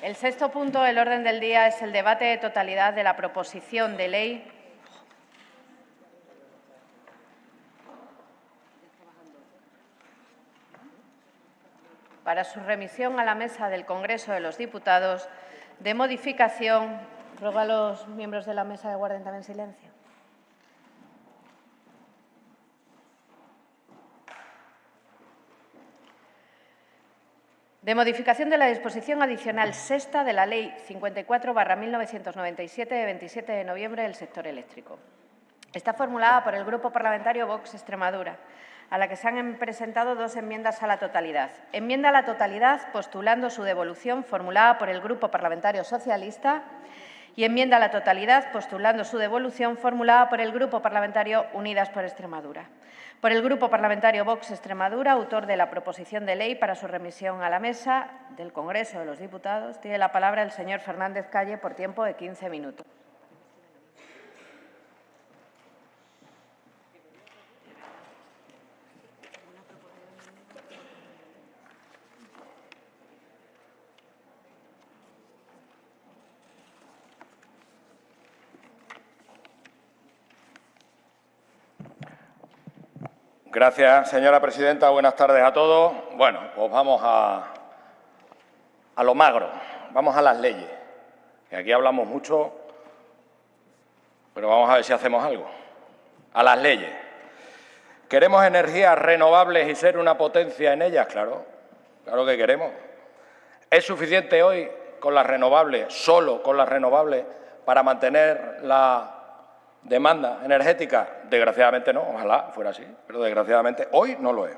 El sexto punto del orden del día es el debate de totalidad de la proposición de ley para su remisión a la mesa del Congreso de los Diputados de modificación. Ruego a los miembros de la mesa que guarden también silencio. De modificación de la disposición adicional sexta de la Ley 54/1997 de 27 de noviembre del sector eléctrico. Está formulada por el Grupo Parlamentario Vox Extremadura, a la que se han presentado dos enmiendas a la totalidad. Enmienda a la totalidad postulando su devolución, formulada por el Grupo Parlamentario Socialista, y enmienda a la totalidad postulando su devolución, formulada por el Grupo Parlamentario Unidas por Extremadura. Por el Grupo Parlamentario Vox Extremadura, autor de la proposición de ley para su remisión a la mesa del Congreso de los Diputados, tiene la palabra el señor Fernández Calle por tiempo de 15 minutos. Gracias, señora presidenta. Buenas tardes a todos. Bueno, pues vamos a lo magro, vamos a las leyes. Que aquí hablamos mucho, pero vamos a ver si hacemos algo. A las leyes. ¿Queremos energías renovables y ser una potencia en ellas? Claro, claro que queremos. ¿Es suficiente hoy con las renovables, solo con las renovables, para mantener la demanda energética? Desgraciadamente no, ojalá fuera así, pero desgraciadamente hoy no lo es.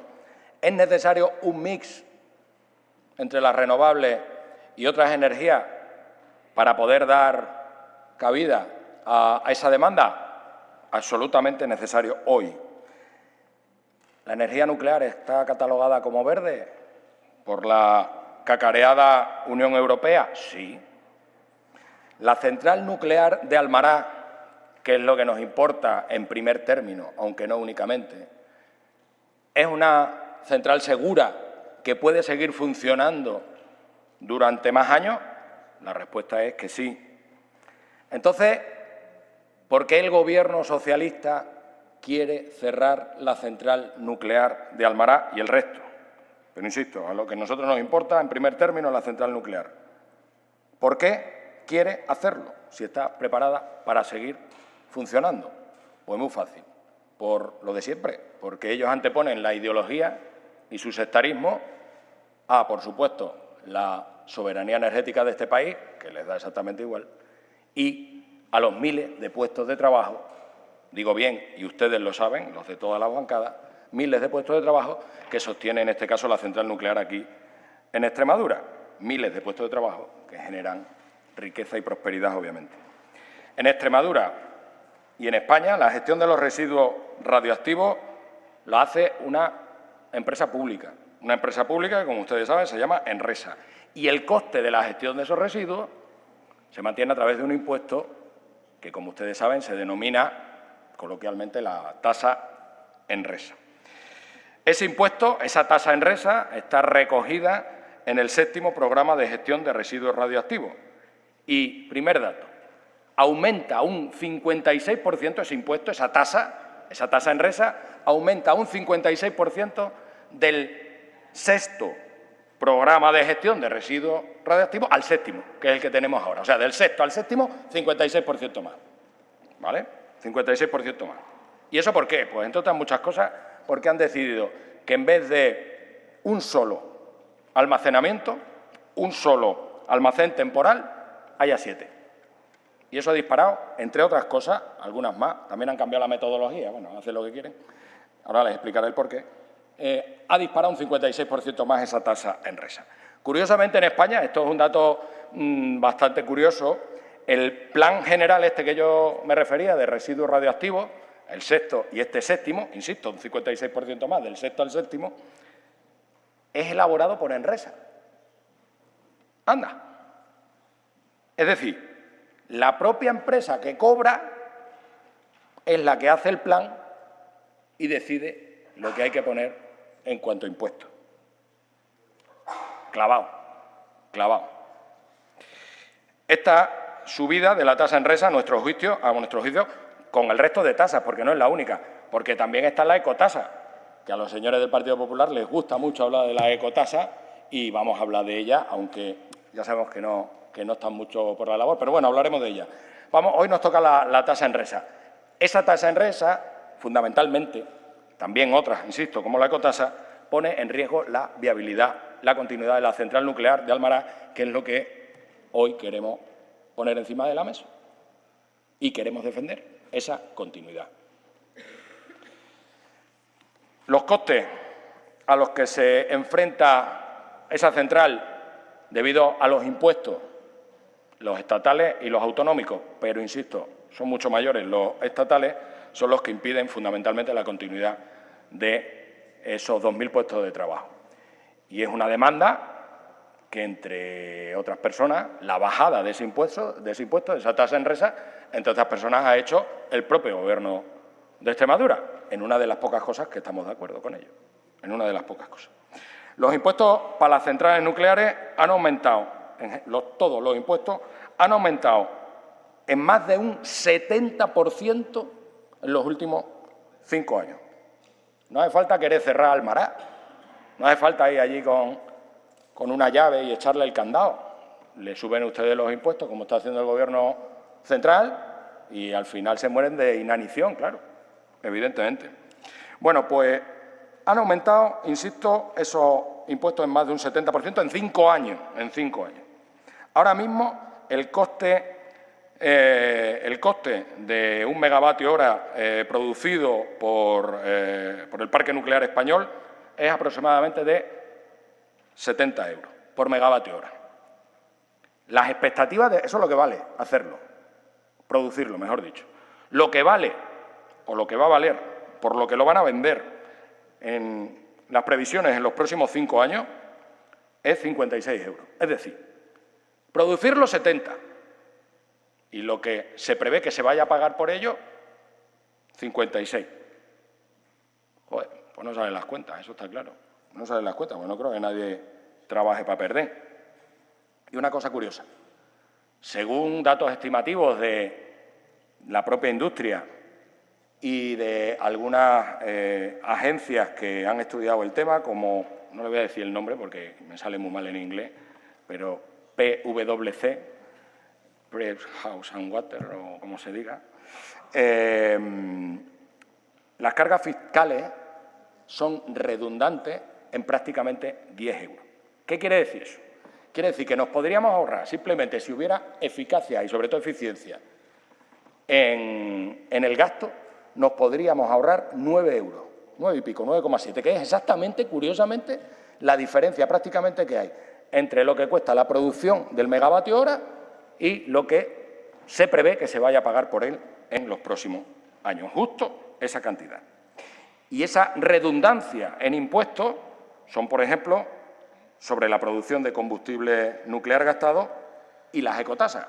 ¿Es necesario un mix entre las renovables y otras energías para poder dar cabida a esa demanda? Absolutamente necesario hoy. ¿La energía nuclear está catalogada como verde por la cacareada Unión Europea? Sí. ¿La central nuclear de Almará, que es lo que nos importa en primer término, aunque no únicamente, es una central segura que puede seguir funcionando durante más años? La respuesta es que sí. Entonces, ¿por qué el Gobierno socialista quiere cerrar la central nuclear de Almará y el resto? Pero insisto, a lo que a nosotros nos importa en primer término la central nuclear. ¿Por qué quiere hacerlo si está preparada para seguir funcionando? Pues muy fácil, por lo de siempre, porque ellos anteponen la ideología y su sectarismo a, por supuesto, la soberanía energética de este país, que les da exactamente igual, y a los miles de puestos de trabajo, digo bien, y ustedes lo saben, los de todas las bancadas, miles de puestos de trabajo que sostiene en este caso la central nuclear aquí en Extremadura, miles de puestos de trabajo que generan riqueza y prosperidad, obviamente. En Extremadura y en España, la gestión de los residuos radioactivos la hace una empresa pública que, como ustedes saben, se llama Enresa. Y el coste de la gestión de esos residuos se mantiene a través de un impuesto que, como ustedes saben, se denomina coloquialmente la tasa Enresa. Ese impuesto, esa tasa Enresa, está recogida en el 7º Programa de Gestión de Residuos Radioactivos. Y, primer dato, aumenta un 56% ese impuesto, esa tasa Enresa, aumenta un 56% del 6º Programa de Gestión de Residuos Radioactivos al 7º, que es el que tenemos ahora. O sea, del 6º al 7º, 56% más. ¿Vale? 56% más. ¿Y eso por qué? Pues, entre otras muchas cosas, porque han decidido que en vez de un solo almacenamiento, un solo almacén temporal, haya 7. Y eso ha disparado, entre otras cosas, algunas más, también han cambiado la metodología, bueno, hacen lo que quieren, ahora les explicaré el porqué, ha disparado un 56% más esa tasa Enresa. Curiosamente, en España, esto es un dato bastante curioso, el plan general este que yo me refería de residuos radioactivos, el 6º y este 7º, insisto, un 56% más del 6º al 7º, es elaborado por Enresa. Anda. Es decir, la propia empresa que cobra es la que hace el plan y decide lo que hay que poner en cuanto a impuestos. Clavado, clavado. esta subida de la tasa Enresa, a nuestro juicio, con el resto de tasas, porque no es la única, porque también está la ecotasa, que a los señores del Partido Popular les gusta mucho hablar de la ecotasa y vamos a hablar de ella, aunque ya sabemos que no están mucho por la labor, pero bueno, hablaremos de ella. Hoy nos toca la tasa Enresa. Esa tasa Enresa, fundamentalmente, también otras, insisto, como la ecotasa, pone en riesgo la viabilidad, la continuidad de la central nuclear de Almará, que es lo que hoy queremos poner encima de la mesa y queremos defender esa continuidad. Los costes a los que se enfrenta esa central debido a los impuestos, los estatales y los autonómicos, pero, insisto, son mucho mayores los estatales, son los que impiden fundamentalmente la continuidad de esos 2.000 puestos de trabajo. Y es una demanda que, entre otras personas, la bajada de ese impuesto, de esa tasa Enresa, entre otras personas, ha hecho el propio Gobierno de Extremadura, en una de las pocas cosas que estamos de acuerdo con ello, en una de las pocas cosas. Los impuestos para las centrales nucleares han aumentado, todos los impuestos han aumentado en más de un 70% en los últimos 5 años. No hace falta querer cerrar Almará, no hace falta ir allí con una llave y echarle el candado. Le suben ustedes los impuestos, como está haciendo el Gobierno central, y al final se mueren de inanición, claro, evidentemente. Bueno, pues han aumentado, insisto, esos impuestos en más de un 70% en 5 años. Ahora mismo el coste de 1 megavatio hora producido por el parque nuclear español es aproximadamente de 70 euros por megavatio hora. Las expectativas de eso es lo que vale hacerlo, producirlo, mejor dicho. Lo que vale o lo que va a valer, por lo que lo van a vender en las previsiones en los próximos 5 años, es 56 euros. Es decir, producirlo 70 y lo que se prevé que se vaya a pagar por ello, 56. Joder, pues no salen las cuentas, eso está claro. No salen las cuentas, pues no creo que nadie trabaje para perder. Y una cosa curiosa, según datos estimativos de la propia industria y de algunas agencias que han estudiado el tema, como, no le voy a decir el nombre porque me sale muy mal en inglés, pero PwC, Price House and Water, o como se diga, las cargas fiscales son redundantes en prácticamente 10 euros. ¿Qué quiere decir eso? Quiere decir que nos podríamos ahorrar, simplemente si hubiera eficacia y sobre todo eficiencia en el gasto, nos podríamos ahorrar 9 euros, 9 y pico, 9,7, que es exactamente, curiosamente, la diferencia prácticamente que hay entre lo que cuesta la producción del megavatio hora y lo que se prevé que se vaya a pagar por él en los próximos años. Justo esa cantidad. Y esa redundancia en impuestos son, por ejemplo, sobre la producción de combustible nuclear gastado y las ecotasas,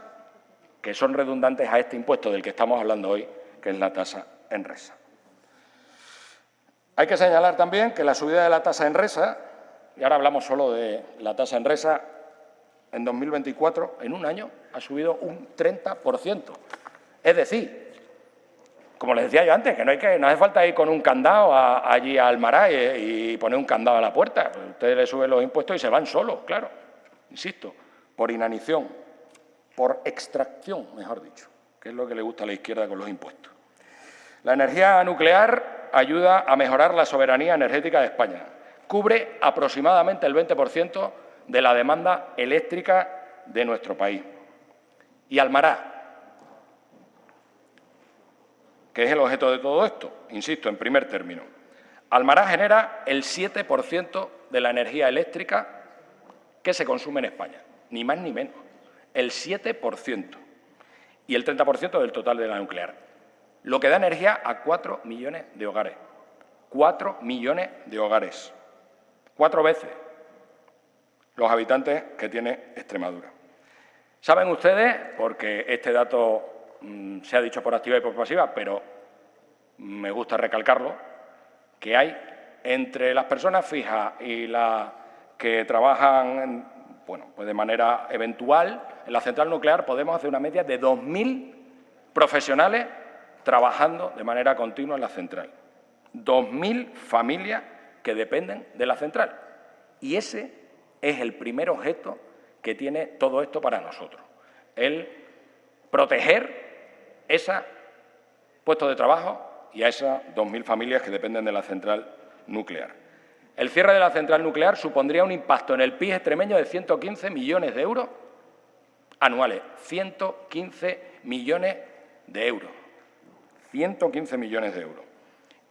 que son redundantes a este impuesto del que estamos hablando hoy, que es la tasa Enresa. Hay que señalar también que la subida de la tasa Enresa, y ahora hablamos solo de la tasa Enresa, en 2024, en un año, ha subido un 30%. Es decir, como les decía yo antes, que no hace falta ir con un candado allí a Almará y poner un candado a la puerta. Pues ustedes le suben los impuestos y se van solos, claro. Insisto, por inanición, por extracción, mejor dicho, que es lo que le gusta a la izquierda con los impuestos. La energía nuclear ayuda a mejorar la soberanía energética de España. Cubre aproximadamente el 20% de la demanda eléctrica de nuestro país. Y Almará, que es el objeto de todo esto, insisto, en primer término. Almará genera el 7% de la energía eléctrica que se consume en España, ni más ni menos, el 7%, y el 30% del total de la nuclear, lo que da energía a 4 millones de hogares. 4 millones de hogares, 4 veces los habitantes que tiene Extremadura. Saben ustedes, porque este dato se ha dicho por activa y por pasiva, pero me gusta recalcarlo, que hay entre las personas fijas y las que trabajan Bueno, pues de manera eventual, en la central nuclear podemos hacer una media de 2.000 profesionales trabajando de manera continua en la central. 2.000 familias que dependen de la central. Y ese es el primer objeto que tiene todo esto para nosotros, el proteger esos puestos de trabajo y a esas 2.000 familias que dependen de la central nuclear. El cierre de la central nuclear supondría un impacto en el PIB extremeño de 115 millones de euros anuales. 115 millones de euros. 115 millones de euros.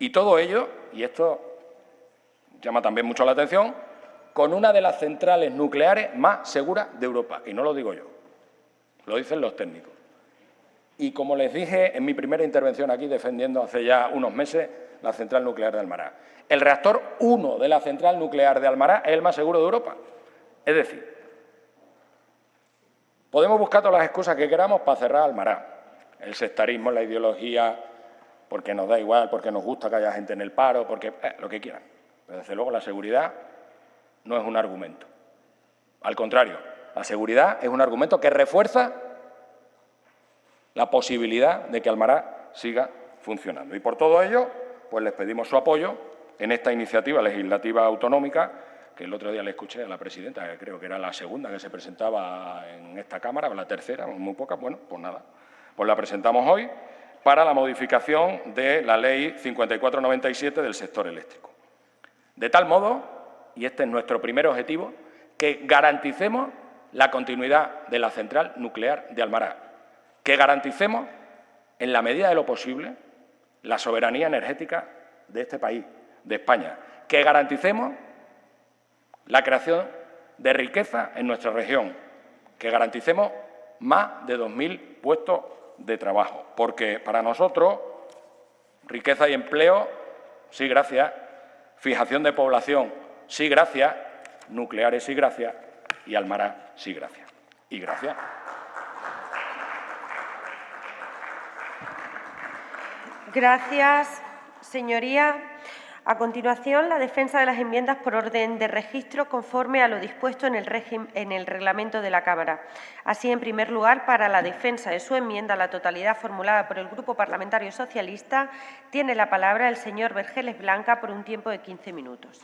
Y todo ello, y esto llama también mucho la atención, con una de las centrales nucleares más seguras de Europa. Y no lo digo yo, lo dicen los técnicos. Y como les dije en mi primera intervención aquí, defendiendo hace ya unos meses la central nuclear de Almará, el reactor 1 de la central nuclear de Almará es el más seguro de Europa. Es decir, podemos buscar todas las excusas que queramos para cerrar Almará. El sectarismo, la ideología, porque nos da igual, porque nos gusta que haya gente en el paro, porque lo que quieran. Pero desde luego la seguridad no es un argumento. Al contrario, la seguridad es un argumento que refuerza la posibilidad de que Almará siga funcionando. Y por todo ello, pues les pedimos su apoyo en esta iniciativa legislativa autonómica, que el otro día le escuché a la presidenta, que creo que era la segunda que se presentaba en esta Cámara, o la tercera, muy poca, bueno, pues nada, pues la presentamos hoy para la modificación de la Ley 5497 del sector eléctrico. De tal modo, y este es nuestro primer objetivo, que garanticemos la continuidad de la central nuclear de Almará, que garanticemos, en la medida de lo posible, la soberanía energética de este país, de España, que garanticemos la creación de riqueza en nuestra región, que garanticemos más de 2.000 puestos de trabajo, porque para nosotros riqueza y empleo, sí, gracias, fijación de población, sí, gracias, nucleares, sí, gracias, y Almará, sí, gracias. Y gracias. Gracias, señoría. A continuación, la defensa de las enmiendas por orden de registro conforme a lo dispuesto en el reglamento de la Cámara. Así, en primer lugar, para la defensa de su enmienda a la totalidad formulada por el Grupo Parlamentario Socialista, tiene la palabra el señor Vergeles Blanca por un tiempo de 15 minutos.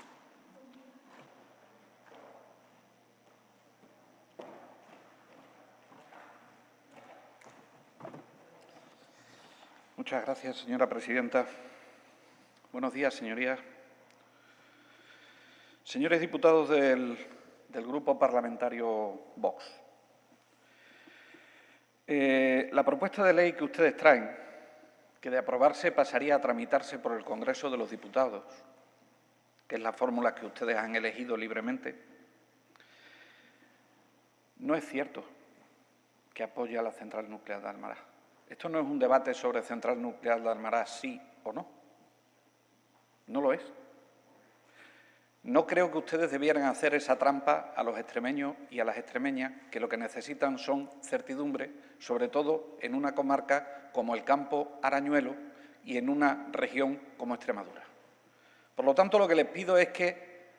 Muchas gracias, señora presidenta. Buenos días, señorías. Señores diputados del Grupo Parlamentario Vox, la propuesta de ley que ustedes traen, que de aprobarse pasaría a tramitarse por el Congreso de los Diputados, que es la fórmula que ustedes han elegido libremente, no es cierto que apoye a la central nuclear de Almará. Esto no es un debate sobre central nuclear de Almará, sí o no. No lo es. No creo que ustedes debieran hacer esa trampa a los extremeños y a las extremeñas, que lo que necesitan son certidumbre, sobre todo en una comarca como el Campo Arañuelo y en una región como Extremadura. Por lo tanto, lo que les pido es que,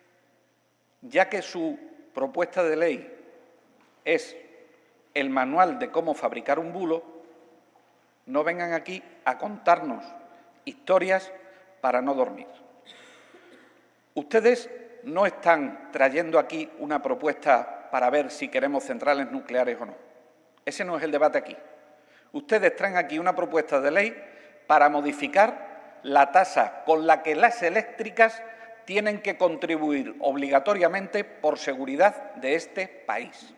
ya que su propuesta de ley es el manual de cómo fabricar un bulo, no vengan aquí a contarnos historias para no dormir. Ustedes no están trayendo aquí una propuesta para ver si queremos centrales nucleares o no. Ese no es el debate aquí. Ustedes traen aquí una propuesta de ley para modificar la tasa con la que las eléctricas tienen que contribuir obligatoriamente por seguridad de este país.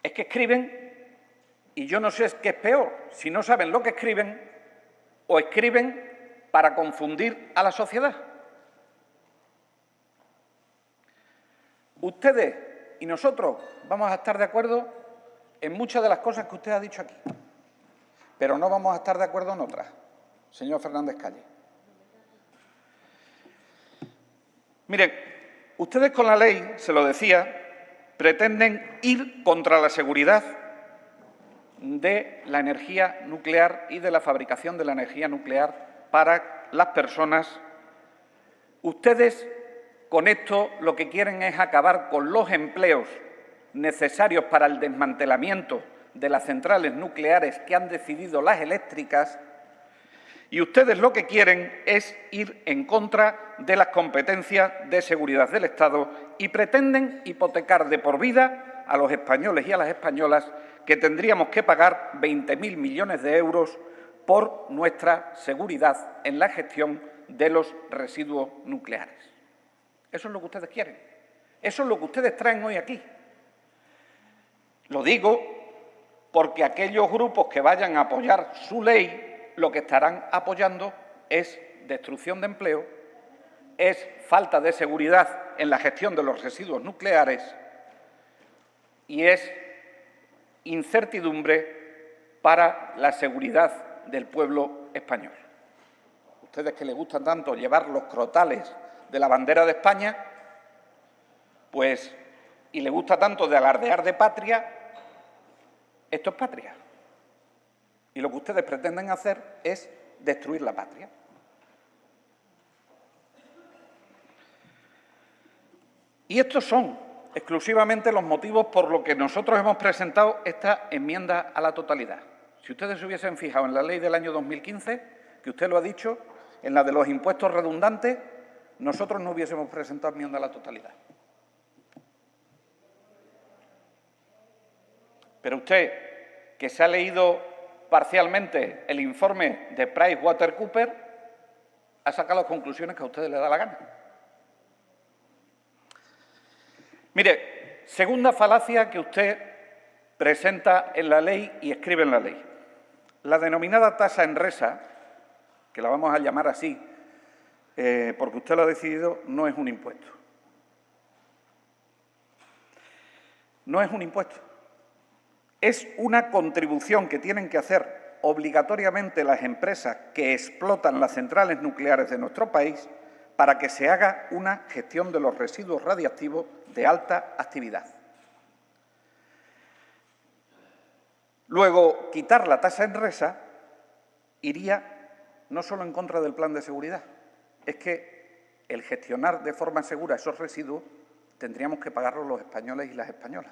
Es que escriben, y yo no sé qué es peor, si no saben lo que escriben o escriben para confundir a la sociedad. Ustedes y nosotros vamos a estar de acuerdo en muchas de las cosas que usted ha dicho aquí, pero no vamos a estar de acuerdo en otras, señor Fernández Calle. Miren, ustedes con la ley, se lo decía, pretenden ir contra la seguridad de la energía nuclear y de la fabricación de la energía nuclear para las personas. Ustedes con esto lo que quieren es acabar con los empleos necesarios para el desmantelamiento de las centrales nucleares que han decidido las eléctricas, y ustedes lo que quieren es ir en contra de las competencias de seguridad del Estado y pretenden hipotecar de por vida a los españoles y a las españolas, que tendríamos que pagar 20.000 millones de euros por nuestra seguridad en la gestión de los residuos nucleares. Eso es lo que ustedes quieren. Eso es lo que ustedes traen hoy aquí. Lo digo porque aquellos grupos que vayan a apoyar su ley lo que estarán apoyando es destrucción de empleo, es falta de seguridad en la gestión de los residuos nucleares y es incertidumbre para la seguridad del pueblo español. Ustedes que les gustan tanto llevar los crotales de la bandera de España, pues, y les gusta tanto de alardear de patria, esto es patria. Y lo que ustedes pretenden hacer es destruir la patria. Y estos son exclusivamente los motivos por los que nosotros hemos presentado esta enmienda a la totalidad. Si ustedes se hubiesen fijado en la ley del año 2015, que usted lo ha dicho, en la de los impuestos redundantes, nosotros no hubiésemos presentado enmienda a la totalidad. Pero usted, que se ha leído parcialmente el informe de PricewaterhouseCoopers, ha sacado las conclusiones que a ustedes les da la gana. Mire, segunda falacia que usted presenta en la ley y escribe en la ley. La denominada tasa Enresa, que la vamos a llamar así, porque usted lo ha decidido, no es un impuesto. No es un impuesto. Es una contribución que tienen que hacer obligatoriamente las empresas que explotan las centrales nucleares de nuestro país para que se haga una gestión de los residuos radiactivos de alta actividad. Luego, quitar la tasa Enresa iría no solo en contra del plan de seguridad, es que el gestionar de forma segura esos residuos tendríamos que pagarlos los españoles y las españolas.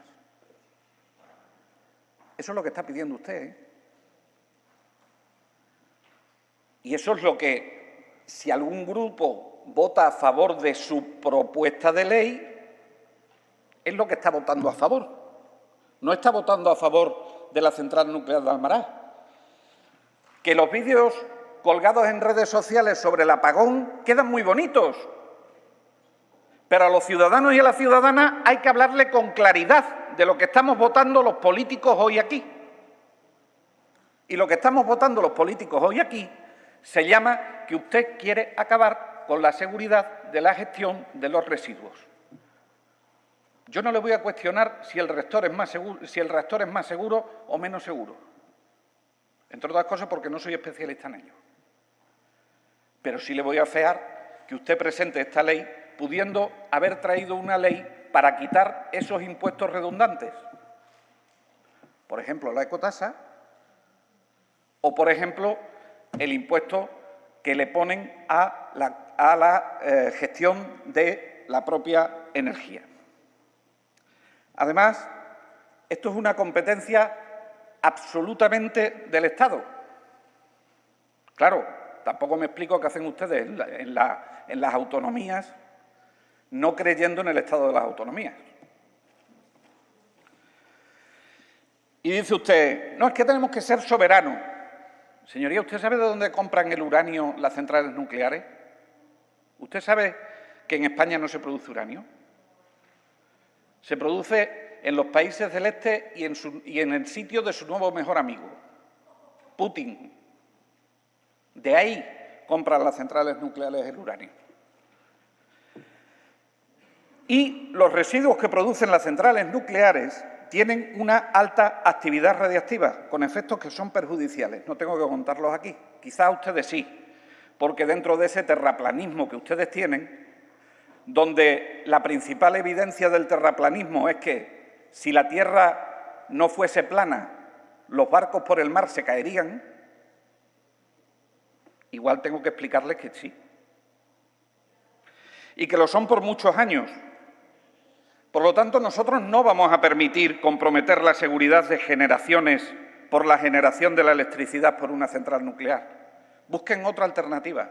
Eso es lo que está pidiendo usted, ¿eh? Y eso es lo que, si algún grupo vota a favor de su propuesta de ley, es lo que está votando a favor. No está votando a favor de la central nuclear de Almaraz. Que los vídeos colgados en redes sociales sobre el apagón quedan muy bonitos, pero a los ciudadanos y a las ciudadanas hay que hablarle con claridad de lo que estamos votando los políticos hoy aquí. Y lo que estamos votando los políticos hoy aquí se llama que usted quiere acabar con la seguridad de la gestión de los residuos. Yo no le voy a cuestionar si el reactor es más seguro o menos seguro, entre otras cosas porque no soy especialista en ello. Pero sí le voy a afear que usted presente esta ley pudiendo haber traído una ley para quitar esos impuestos redundantes. Por ejemplo, la ecotasa o, por ejemplo, el impuesto que le ponen a la gestión de la propia energía. Además, esto es una competencia absolutamente del Estado. Claro, tampoco me explico qué hacen ustedes en las autonomías no creyendo en el Estado de las autonomías. Y dice usted, no, es que tenemos que ser soberanos. Señoría, ¿usted sabe de dónde compran el uranio las centrales nucleares? ¿Usted sabe que en España no se produce uranio? Se produce en los países del este y en el sitio de su nuevo mejor amigo, Putin. De ahí compran las centrales nucleares el uranio. Y los residuos que producen las centrales nucleares tienen una alta actividad radiactiva, con efectos que son perjudiciales. No tengo que contarlos aquí. Quizás ustedes sí, porque dentro de ese terraplanismo que ustedes tienen, donde la principal evidencia del terraplanismo es que si la Tierra no fuese plana, los barcos por el mar se caerían, igual tengo que explicarles que sí. y que lo son por muchos años. Por lo tanto, nosotros no vamos a permitir comprometer la seguridad de generaciones por la generación de la electricidad por una central nuclear. Busquen otra alternativa.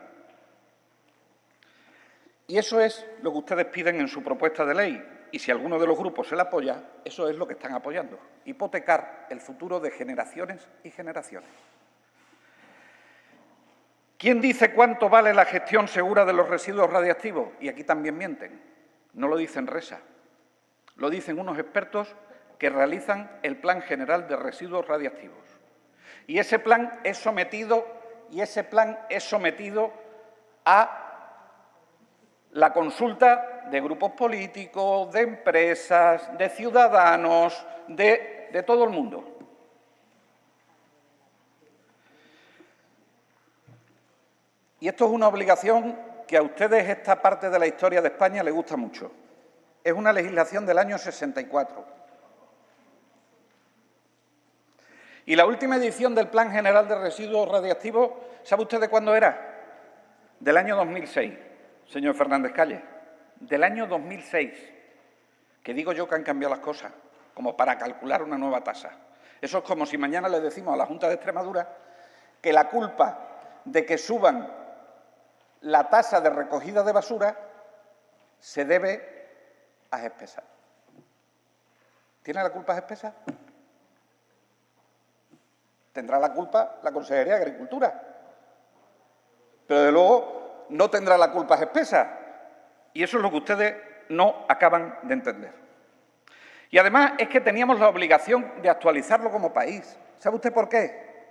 Y eso es lo que ustedes piden en su propuesta de ley. Y si alguno de los grupos se la apoya, eso es lo que están apoyando. Hipotecar el futuro de generaciones y generaciones. ¿Quién dice cuánto vale la gestión segura de los residuos radiactivos? Y aquí también mienten. No lo dicen Resa. Lo dicen unos expertos que realizan el Plan General de Residuos Radiactivos. Y ese plan es sometido a la consulta de grupos políticos, de empresas, de ciudadanos, de todo el mundo. Y esto es una obligación que a ustedes esta parte de la historia de España les gusta mucho. Es una legislación del año 64. Y la última edición del Plan General de Residuos Radiactivos, ¿sabe usted de cuándo era? Del año 2006, señor Fernández Calle. Del año 2006. Que digo yo que han cambiado las cosas, como para calcular una nueva tasa. Eso es como si mañana le decimos a la Junta de Extremadura que la culpa de que suban la tasa de recogida de basura se debe a Gespesa. ¿Tiene la culpa Gespesa? Tendrá la culpa la Consejería de Agricultura. Pero, de luego, no tendrá la culpa Gespesa. Y eso es lo que ustedes no acaban de entender. Y, además, es que teníamos la obligación de actualizarlo como país. ¿Sabe usted por qué?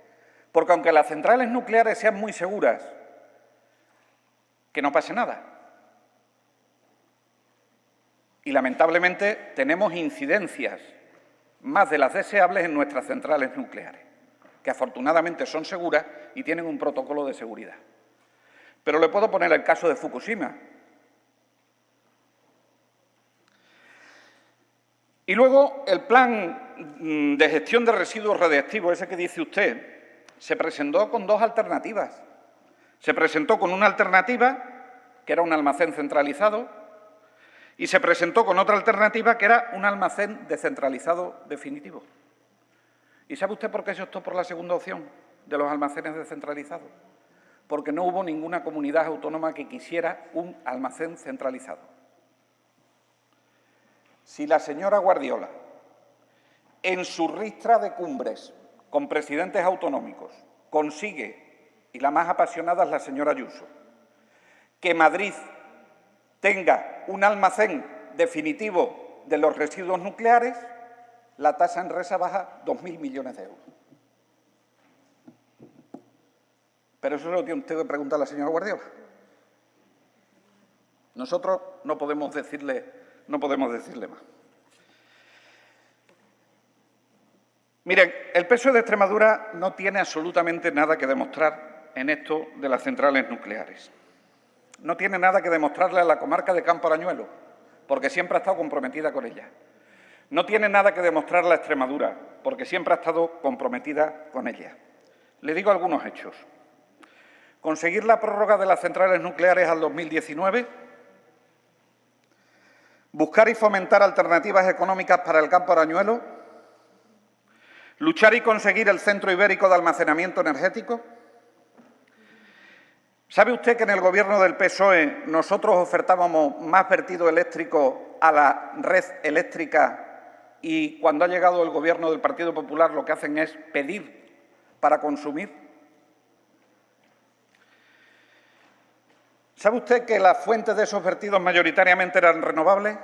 Porque, aunque las centrales nucleares sean muy seguras, que no pase nada. Y, lamentablemente, tenemos incidencias más de las deseables en nuestras centrales nucleares, que afortunadamente son seguras y tienen un protocolo de seguridad. Pero le puedo poner el caso de Fukushima. Y luego el plan de gestión de residuos radiactivos, ese que dice usted, se presentó con dos alternativas. Se presentó con una alternativa, que era un almacén centralizado, y se presentó con otra alternativa, que era un almacén descentralizado definitivo. ¿Y sabe usted por qué se optó por la segunda opción de los almacenes descentralizados? Porque no hubo ninguna comunidad autónoma que quisiera un almacén centralizado. Si la señora Guardiola, en su ristra de cumbres con presidentes autonómicos, consigue, y la más apasionada es la señora Ayuso, que Madrid tenga un almacén definitivo de los residuos nucleares, la tasa en Resa baja 2.000 millones de euros. Pero eso lo tiene usted que preguntar a la señora Guardiola. Nosotros no podemos decirle más. Miren, el PSOE de Extremadura no tiene absolutamente nada que demostrar en esto de las centrales nucleares. No tiene nada que demostrarle a la comarca de Campo Arañuelo, porque siempre ha estado comprometida con ella. No tiene nada que demostrarle a Extremadura, porque siempre ha estado comprometida con ella. Le digo algunos hechos. Conseguir la prórroga de las centrales nucleares al 2019, buscar y fomentar alternativas económicas para el Campo Arañuelo, luchar y conseguir el Centro Ibérico de Almacenamiento Energético. ¿Sabe usted que en el Gobierno del PSOE nosotros ofertábamos más vertido eléctrico a la red eléctrica y cuando ha llegado el Gobierno del Partido Popular lo que hacen es pedir para consumir? ¿Sabe usted que las fuentes de esos vertidos mayoritariamente eran renovables?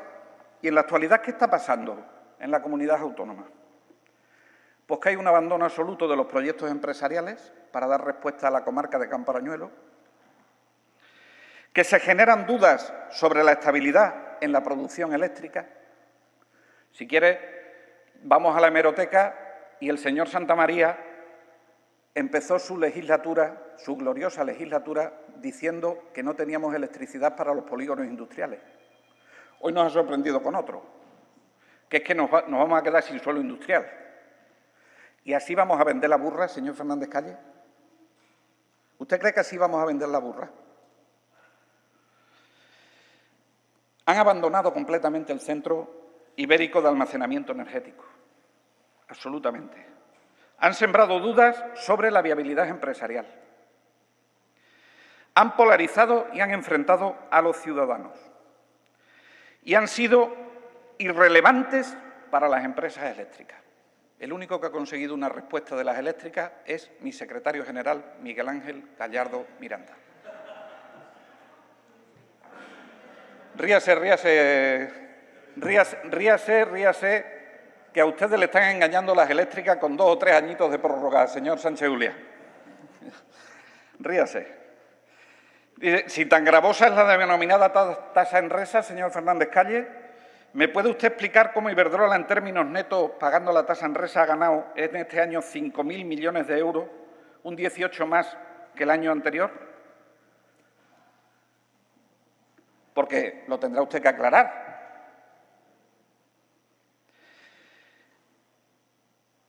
Y en la actualidad, ¿qué está pasando en la comunidad autónoma? Pues que hay un abandono absoluto de los proyectos empresariales para dar respuesta a la comarca de Campo Arañuelo, que se generan dudas sobre la estabilidad en la producción eléctrica. Si quiere, vamos a la hemeroteca y el señor Santamaría empezó su legislatura, su gloriosa legislatura, diciendo que no teníamos electricidad para los polígonos industriales. Hoy nos ha sorprendido con otro, que es que nos vamos a quedar sin suelo industrial. ¿Y así vamos a vender la burra, señor Fernández Calle? ¿Usted cree que así vamos a vender la burra? Han abandonado completamente el Centro Ibérico de Almacenamiento Energético. Absolutamente. Han sembrado dudas sobre la viabilidad empresarial. Han polarizado y han enfrentado a los ciudadanos. Y han sido irrelevantes para las empresas eléctricas. El único que ha conseguido una respuesta de las eléctricas es mi secretario general, Miguel Ángel Gallardo Miranda. Ríase, que a ustedes le están engañando las eléctricas con 2 o 3 añitos de prórroga, señor Sánchez Ulia. Ríase. Si tan gravosa es la denominada tasa Enresa, señor Fernández Calle, ¿me puede usted explicar cómo Iberdrola, en términos netos, pagando la tasa Enresa, ha ganado en este año 5.000 millones de euros, un 18 más que el año anterior? Porque lo tendrá usted que aclarar.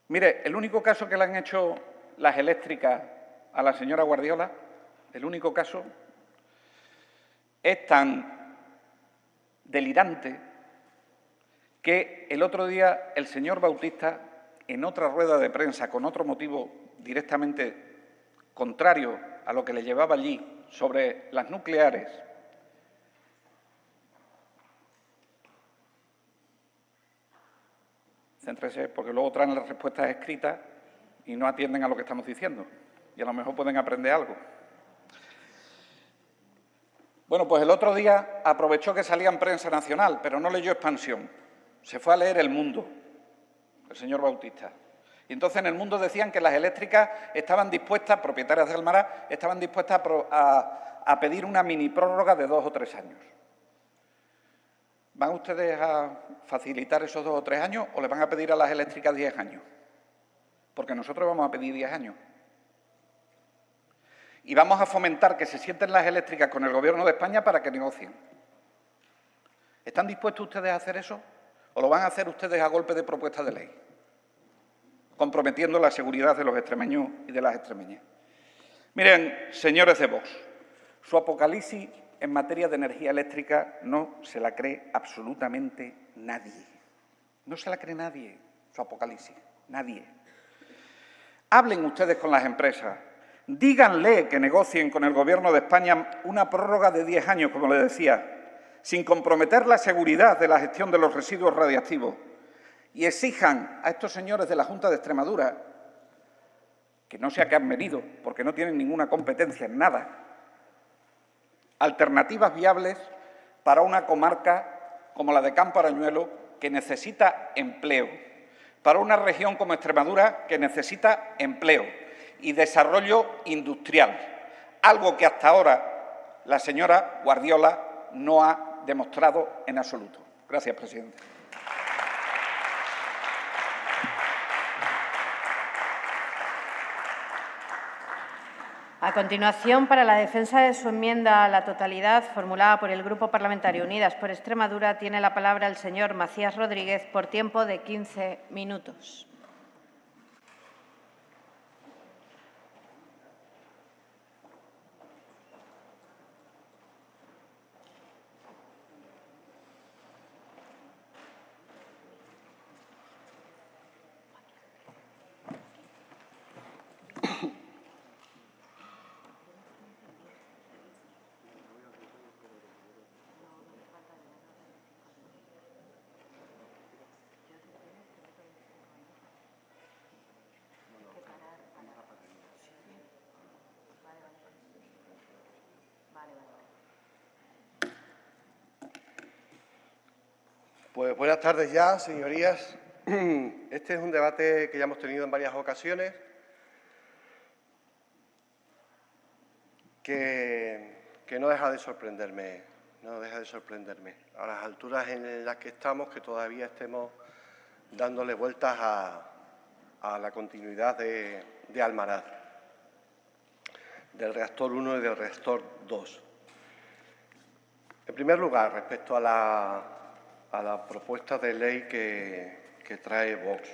Mire, el único caso que le han hecho las eléctricas a la señora Guardiola, el único caso, es tan delirante que el otro día el señor Bautista, en otra rueda de prensa, con otro motivo directamente contrario a lo que le llevaba allí sobre las nucleares, céntrese, porque luego traen las respuestas escritas y no atienden a lo que estamos diciendo. Y a lo mejor pueden aprender algo. Bueno, pues el otro día aprovechó que salía en prensa nacional, pero no leyó Expansión. Se fue a leer El Mundo, el señor Bautista. Y entonces en El Mundo decían que las eléctricas estaban dispuestas, propietarias de Almaraz, estaban dispuestas a pedir una mini prórroga de 2 o 3 años. ¿Van ustedes a facilitar esos 2 o 3 años o le van a pedir a las eléctricas 10 años? Porque nosotros vamos a pedir 10 años. Y vamos a fomentar que se sienten las eléctricas con el Gobierno de España para que negocien. ¿Están dispuestos ustedes a hacer eso? ¿O lo van a hacer ustedes a golpe de propuesta de ley? Comprometiendo la seguridad de los extremeños y de las extremeñas. Miren, señores de Vox, su apocalipsis en materia de energía eléctrica no se la cree absolutamente nadie. No se la cree nadie, su apocalipsis, nadie. Hablen ustedes con las empresas, díganle que negocien con el Gobierno de España una prórroga de 10 años, como les decía, sin comprometer la seguridad de la gestión de los residuos radiactivos, y exijan a estos señores de la Junta de Extremadura, que no sé a qué han venido, porque no tienen ninguna competencia en nada, alternativas viables para una comarca como la de Campo Arañuelo, que necesita empleo, para una región como Extremadura, que necesita empleo y desarrollo industrial, algo que hasta ahora la señora Guardiola no ha demostrado en absoluto. Gracias, presidente. A continuación, para la defensa de su enmienda a la totalidad formulada por el Grupo Parlamentario Unidas por Extremadura, tiene la palabra el señor Macías Rodríguez por tiempo de 15 minutos. Pues buenas tardes ya, señorías. Este es un debate que ya hemos tenido en varias ocasiones, que no deja de sorprenderme, a las alturas en las que estamos, que todavía estemos dándole vueltas a la continuidad de Almaraz, del reactor 1 y del reactor 2. En primer lugar, respecto a la propuesta de ley que trae Vox.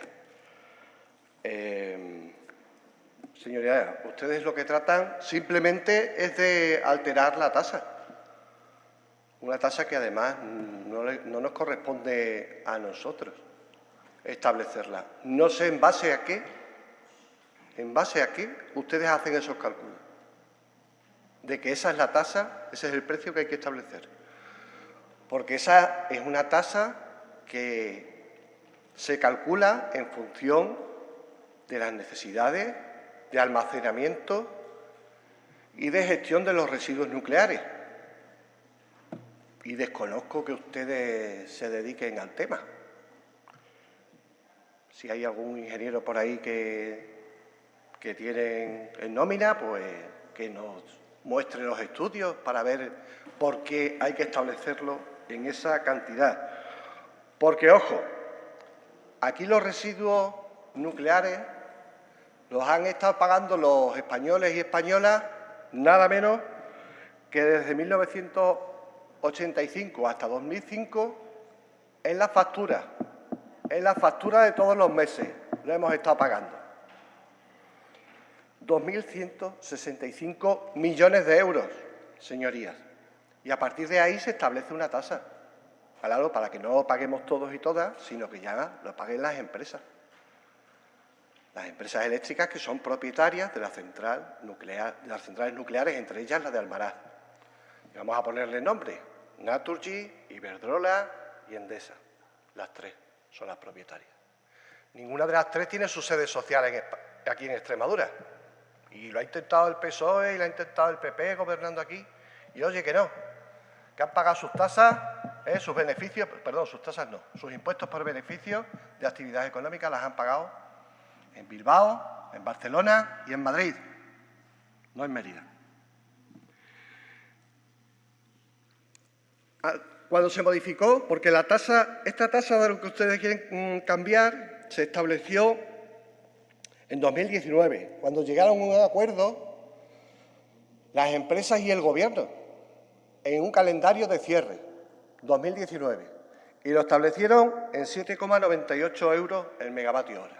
Señorías, ustedes lo que tratan simplemente es de alterar la tasa. Una tasa que además no nos corresponde a nosotros establecerla. No sé en base a qué ustedes hacen esos cálculos. De que esa es la tasa, ese es el precio que hay que establecer. Porque esa es una tasa que se calcula en función de las necesidades de almacenamiento y de gestión de los residuos nucleares. Y desconozco que ustedes se dediquen al tema. Si hay algún ingeniero por ahí que tienen en nómina, pues que nos muestre los estudios para ver por qué hay que establecerlo en esa cantidad. Porque, ojo, aquí los residuos nucleares los han estado pagando los españoles y españolas nada menos que desde 1985 hasta 2005 en la factura de todos los meses lo hemos estado pagando. 2.165 millones de euros, señorías. Y a partir de ahí se establece una tasa. Claro, para que no lo paguemos todos y todas, sino que ya lo paguen las empresas. Las empresas eléctricas que son propietarias de la central nuclear, de las centrales nucleares, entre ellas la de Almaraz. Y vamos a ponerle nombre: Naturgy, Iberdrola y Endesa. Las tres son las propietarias. Ninguna de las tres tiene su sede social aquí en Extremadura. Y lo ha intentado el PSOE y lo ha intentado el PP gobernando aquí. Y oye que no, que han pagado sus tasas, sus beneficios, perdón, sus tasas no, sus impuestos por beneficios de actividades económicas las han pagado en Bilbao, en Barcelona y en Madrid, no en Mérida. Cuando se modificó, porque esta tasa de lo que ustedes quieren cambiar, se estableció en 2019, cuando llegaron a un acuerdo las empresas y el Gobierno, en un calendario de cierre, 2019, y lo establecieron en 7,98 euros el megavatio hora.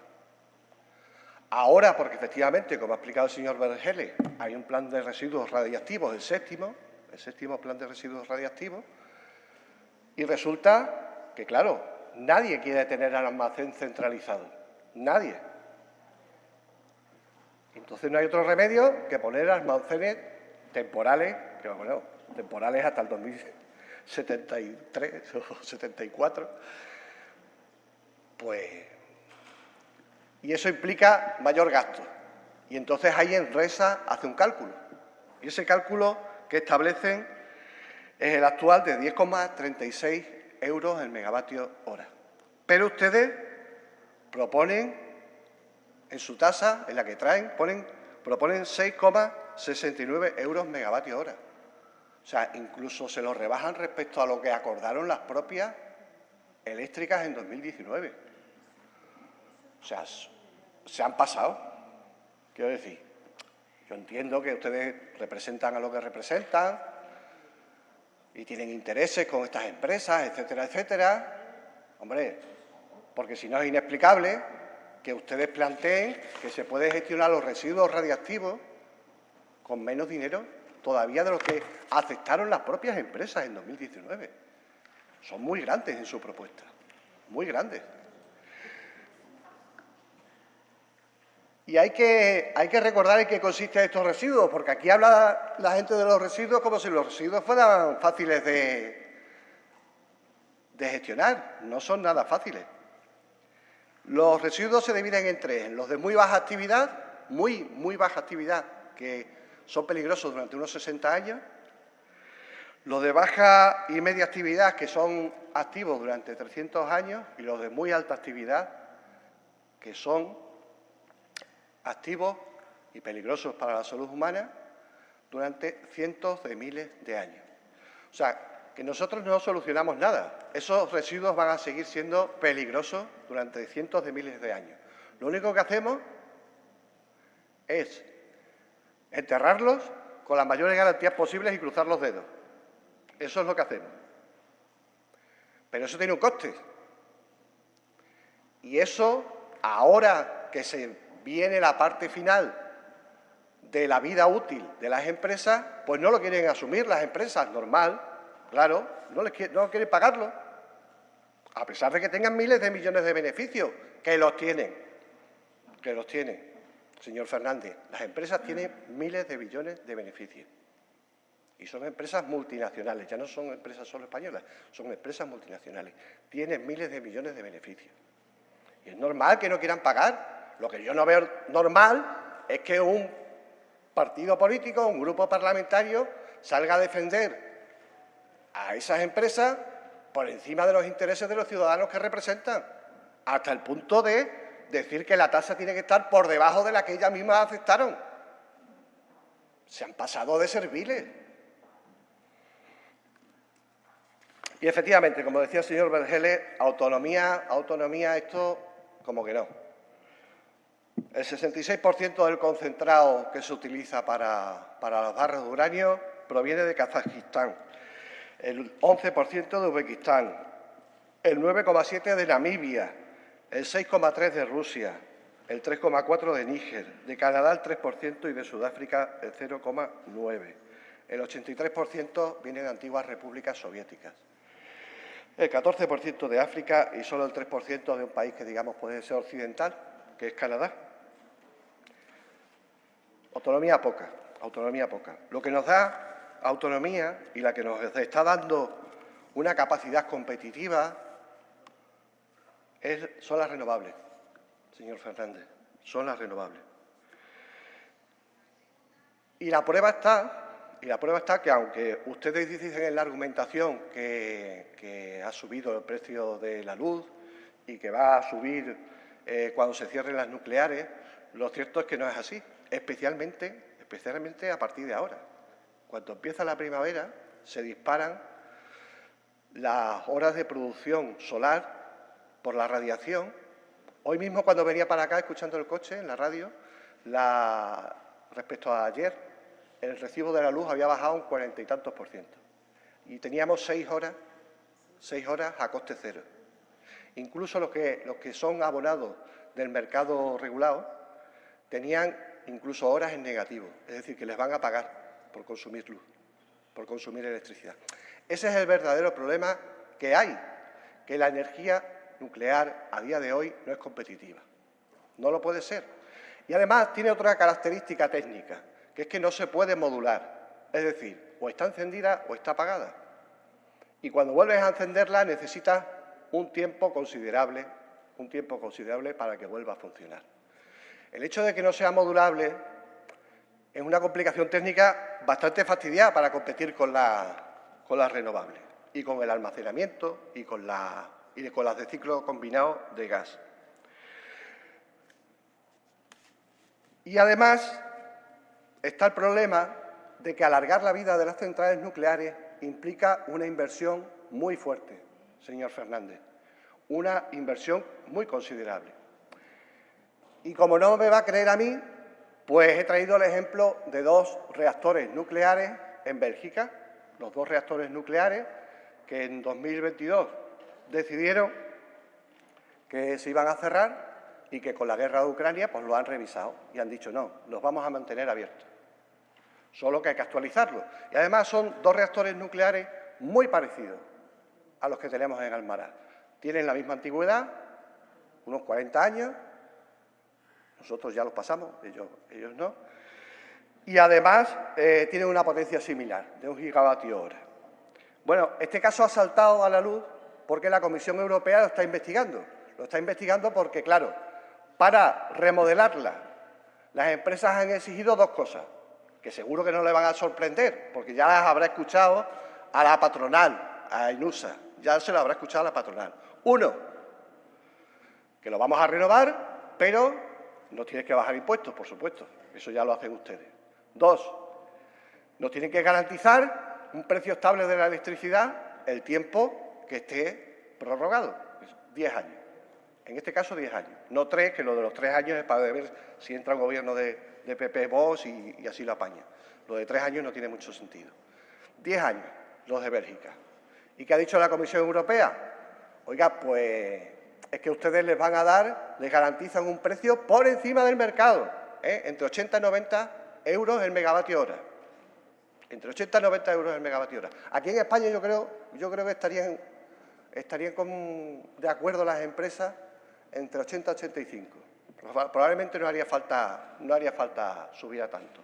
Ahora, porque efectivamente, como ha explicado el señor Vergele, hay un plan de residuos radiactivos, el séptimo plan de residuos radiactivos, y resulta que, claro, nadie quiere tener el almacén centralizado, nadie. Entonces no hay otro remedio que poner almacenes temporales, que bueno, temporales hasta el 2073 o 74, pues, y eso implica mayor gasto. Y entonces ahí Enresa hace un cálculo, y ese cálculo que establecen es el actual de 10,36 euros el megavatio hora. Pero ustedes proponen, en su tasa, en la que traen, proponen 6,69 euros megavatio hora. O sea, incluso se lo rebajan respecto a lo que acordaron las propias eléctricas en 2019. O sea, se han pasado. Quiero decir, yo entiendo que ustedes representan a lo que representan y tienen intereses con estas empresas, etcétera, etcétera. Hombre, porque si no es inexplicable que ustedes planteen que se puede gestionar los residuos radiactivos con menos dinero todavía de lo que aceptaron las propias empresas en 2019. Son muy grandes en su propuesta, muy grandes. Y hay que recordar en qué consisten estos residuos, porque aquí habla la gente de los residuos como si los residuos fueran fáciles de gestionar. No son nada fáciles. Los residuos se dividen en tres: los de muy baja actividad, muy baja actividad, que son peligrosos durante unos 60 años, los de baja y media actividad, que son activos durante 300 años, y los de muy alta actividad, que son activos y peligrosos para la salud humana durante cientos de miles de años. O sea, que nosotros no solucionamos nada. Esos residuos van a seguir siendo peligrosos durante cientos de miles de años. Lo único que hacemos es enterrarlos con las mayores garantías posibles y cruzar los dedos. Eso es lo que hacemos. Pero eso tiene un coste. Y eso, ahora que se viene la parte final de la vida útil de las empresas, pues no lo quieren asumir las empresas, normal, Claro, no quieren pagarlo, a pesar de que tengan miles de millones de beneficios, que los tienen, señor Fernández. Las empresas tienen miles de billones de beneficios y son empresas multinacionales, ya no son empresas solo españolas, son empresas multinacionales, tienen miles de millones de beneficios. Y es normal que no quieran pagar. Lo que yo no veo normal es que un partido político, un grupo parlamentario, salga a defender a esas empresas por encima de los intereses de los ciudadanos que representan, hasta el punto de decir que la tasa tiene que estar por debajo de la que ellas mismas aceptaron. Se han pasado de serviles. Y efectivamente, como decía el señor Vergeles, autonomía, esto como que no. El 66% del concentrado que se utiliza para las barras de uranio proviene de Kazajistán, el 11% de Uzbekistán, el 9,7% de Namibia, el 6,3% de Rusia, el 3,4% de Níger, de Canadá el 3% y de Sudáfrica el 0,9%. El 83% viene de antiguas repúblicas soviéticas. El 14% de África y solo el 3% de un país que, digamos, puede ser occidental, que es Canadá. Autonomía poca. Lo que nos da autonomía y la que nos está dando una capacidad competitiva son las renovables, señor Fernández, son las renovables. Y la prueba está que, aunque ustedes dicen en la argumentación que ha subido el precio de la luz y que va a subir cuando se cierren las nucleares, lo cierto es que no es así, especialmente a partir de ahora. Cuando empieza la primavera, se disparan las horas de producción solar por la radiación. Hoy mismo, cuando venía para acá, escuchando el coche en la radio, respecto a ayer, el recibo de la luz había bajado un 40 y tantos %. Y teníamos 6 horas a coste cero. Incluso los que son abonados del mercado regulado tenían incluso horas en negativo, es decir, que les van a pagar por consumir luz, por consumir electricidad. Ese es el verdadero problema que hay, que la energía nuclear a día de hoy no es competitiva. No lo puede ser. Y además tiene otra característica técnica, que es que no se puede modular. Es decir, o está encendida o está apagada. Y cuando vuelves a encenderla necesitas un tiempo considerable para que vuelva a funcionar. El hecho de que no sea modulable es una complicación técnica bastante fastidiada para competir con las renovables y con el almacenamiento y con las de ciclo combinado de gas. Y además está el problema de que alargar la vida de las centrales nucleares implica una inversión muy fuerte, señor Fernández, una inversión muy considerable. Y como no me va a creer a mí, pues he traído el ejemplo de 2 reactores nucleares en Bélgica, los 2 reactores nucleares que en 2022 decidieron que se iban a cerrar y que con la guerra de Ucrania pues lo han revisado y han dicho no, los vamos a mantener abiertos. Solo que hay que actualizarlos. Y además son 2 reactores nucleares muy parecidos a los que tenemos en Almaraz. Tienen la misma antigüedad, unos 40 años, nosotros ya los pasamos, ellos no, y además tienen una potencia similar, de 1 gigavatio-hora. Bueno, este caso ha saltado a la luz porque la Comisión Europea lo está investigando. Lo está investigando porque, claro, para remodelarla, las empresas han exigido 2 cosas, que seguro que no le van a sorprender, porque ya las habrá escuchado a la patronal, a Inusa, ya se lo habrá escuchado a la patronal. 1, que lo vamos a renovar, pero no tienes que bajar impuestos, por supuesto, eso ya lo hacen ustedes. 2, nos tienen que garantizar un precio estable de la electricidad el tiempo que esté prorrogado, 10 años. En este caso, 10 años, no 3, que lo de los 3 años es para ver si entra un gobierno de PP, Vox y así lo apaña. Lo de 3 años no tiene mucho sentido. 10 años, los de Bélgica. ¿Y qué ha dicho la Comisión Europea? Oiga, pues es que ustedes les garantizan un precio por encima del mercado, entre 80 y 90 euros el megavatio hora. Entre 80 y 90 euros el megavatio hora. Aquí en España yo creo que estarían de acuerdo las empresas entre 80 y 85. Probablemente no haría falta subir a tanto.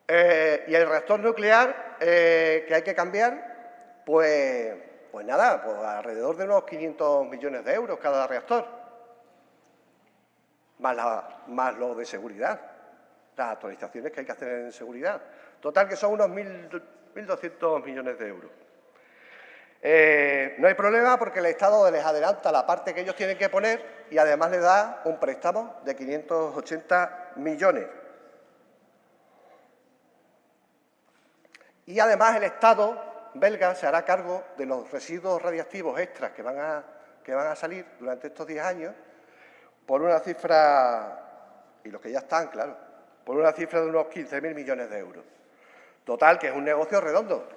Y el reactor nuclear que hay que cambiar, pues nada, pues alrededor de unos 500 millones de euros cada reactor, más lo de seguridad, las actualizaciones que hay que hacer en seguridad. Total, que son unos 1.200 millones de euros. No hay problema porque el Estado les adelanta la parte que ellos tienen que poner y además les da un préstamo de 580 millones. Y además el Estado belga se hará cargo de los residuos radiactivos extras que van a salir durante estos 10 años por una cifra, y los que ya están, claro, por una cifra de unos 15.000 millones de euros. Total, que es un negocio redondo.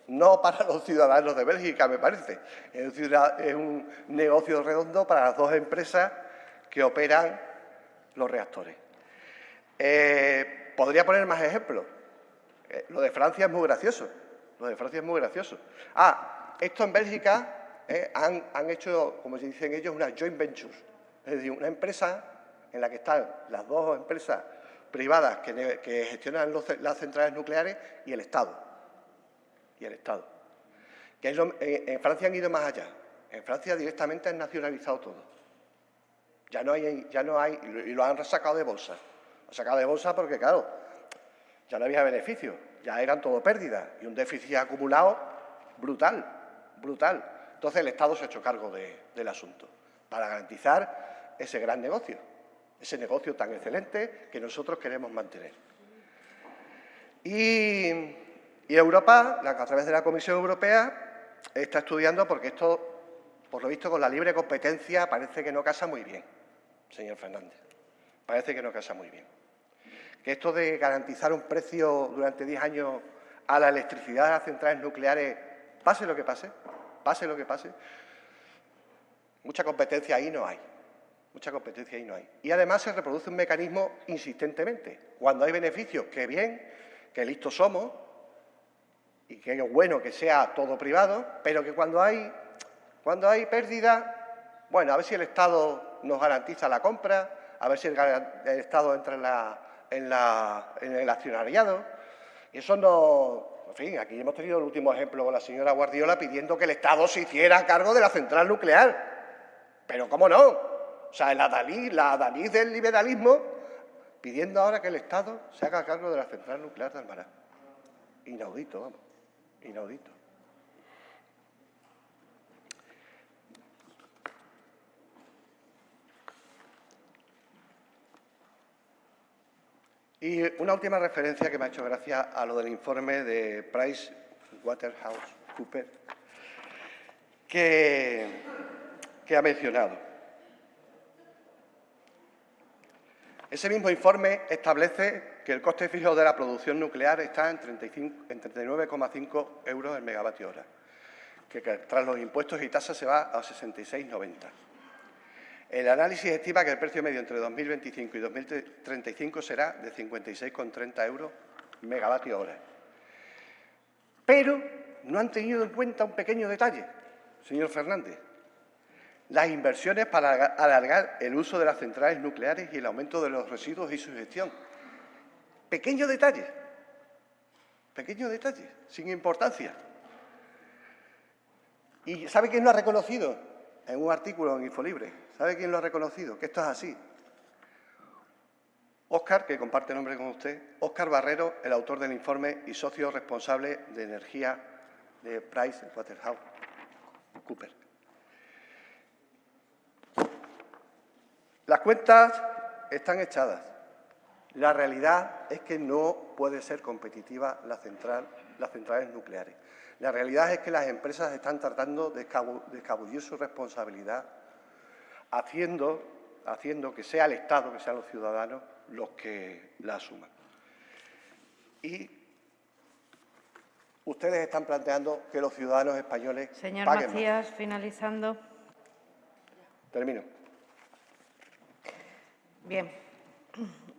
No para los ciudadanos de Bélgica, me parece. Es un negocio redondo para las dos empresas que operan los reactores. Podría poner más ejemplos. Lo de Francia es muy gracioso. Esto en Bélgica han hecho, como se dicen ellos, una joint venture. Es decir, una empresa en la que están las dos empresas privadas que gestionan las centrales nucleares y el Estado. En Francia han ido más allá. En Francia directamente han nacionalizado todo. Ya no hay, y lo han sacado de bolsa. Lo han sacado de bolsa porque, claro, ya no había beneficio, ya eran todo pérdidas y un déficit acumulado brutal. Entonces el Estado se ha hecho cargo del asunto para garantizar ese gran negocio, ese negocio tan excelente que nosotros queremos mantener. Y Europa, a través de la Comisión Europea, está estudiando, porque esto, por lo visto, con la libre competencia parece que no casa muy bien, señor Fernández. Parece que no casa muy bien. Que esto de garantizar un precio durante 10 años a la electricidad de las centrales nucleares, pase lo que pase, mucha competencia ahí no hay. Y además se reproduce un mecanismo insistentemente. Cuando hay beneficios, qué bien, qué listos somos, y qué bueno que sea todo privado, pero que cuando hay pérdida, bueno, a ver si el Estado nos garantiza la compra, a ver si el Estado entra en el accionariado. Y eso no... En fin, aquí hemos tenido el último ejemplo con la señora Guardiola pidiendo que el Estado se hiciera cargo de la central nuclear. Pero ¿cómo no? O sea, la adalid del liberalismo pidiendo ahora que el Estado se haga cargo de la central nuclear de Almaraz. Inaudito, vamos. Inaudito. Y una última referencia que me ha hecho gracia a lo del informe de PricewaterhouseCoopers que ha mencionado. Ese mismo informe establece que el coste fijo de la producción nuclear está en 39,5 euros el megavatio hora, que tras los impuestos y tasas se va a 66,90. El análisis estima que el precio medio entre 2025 y 2035 será de 56,30 euros megavatio hora. Pero no han tenido en cuenta un pequeño detalle, señor Fernández. Las inversiones para alargar el uso de las centrales nucleares y el aumento de los residuos y su gestión. Pequeño detalle, sin importancia. ¿Y sabe quién lo ha reconocido? En un artículo en Infolibre. ¿Sabe quién lo ha reconocido? Que esto es así. Óscar, que comparte nombre con usted, Óscar Barrero, el autor del informe y socio responsable de energía de PricewaterhouseCoopers. Las cuentas están echadas. La realidad es que no puede ser competitiva las centrales nucleares. La realidad es que las empresas están tratando de escabullir su responsabilidad, haciendo que sea el Estado, que sean los ciudadanos los que la asuman. Y ustedes están planteando que los ciudadanos españoles Señor paguen Macías, más. finalizando. Termino. Bien,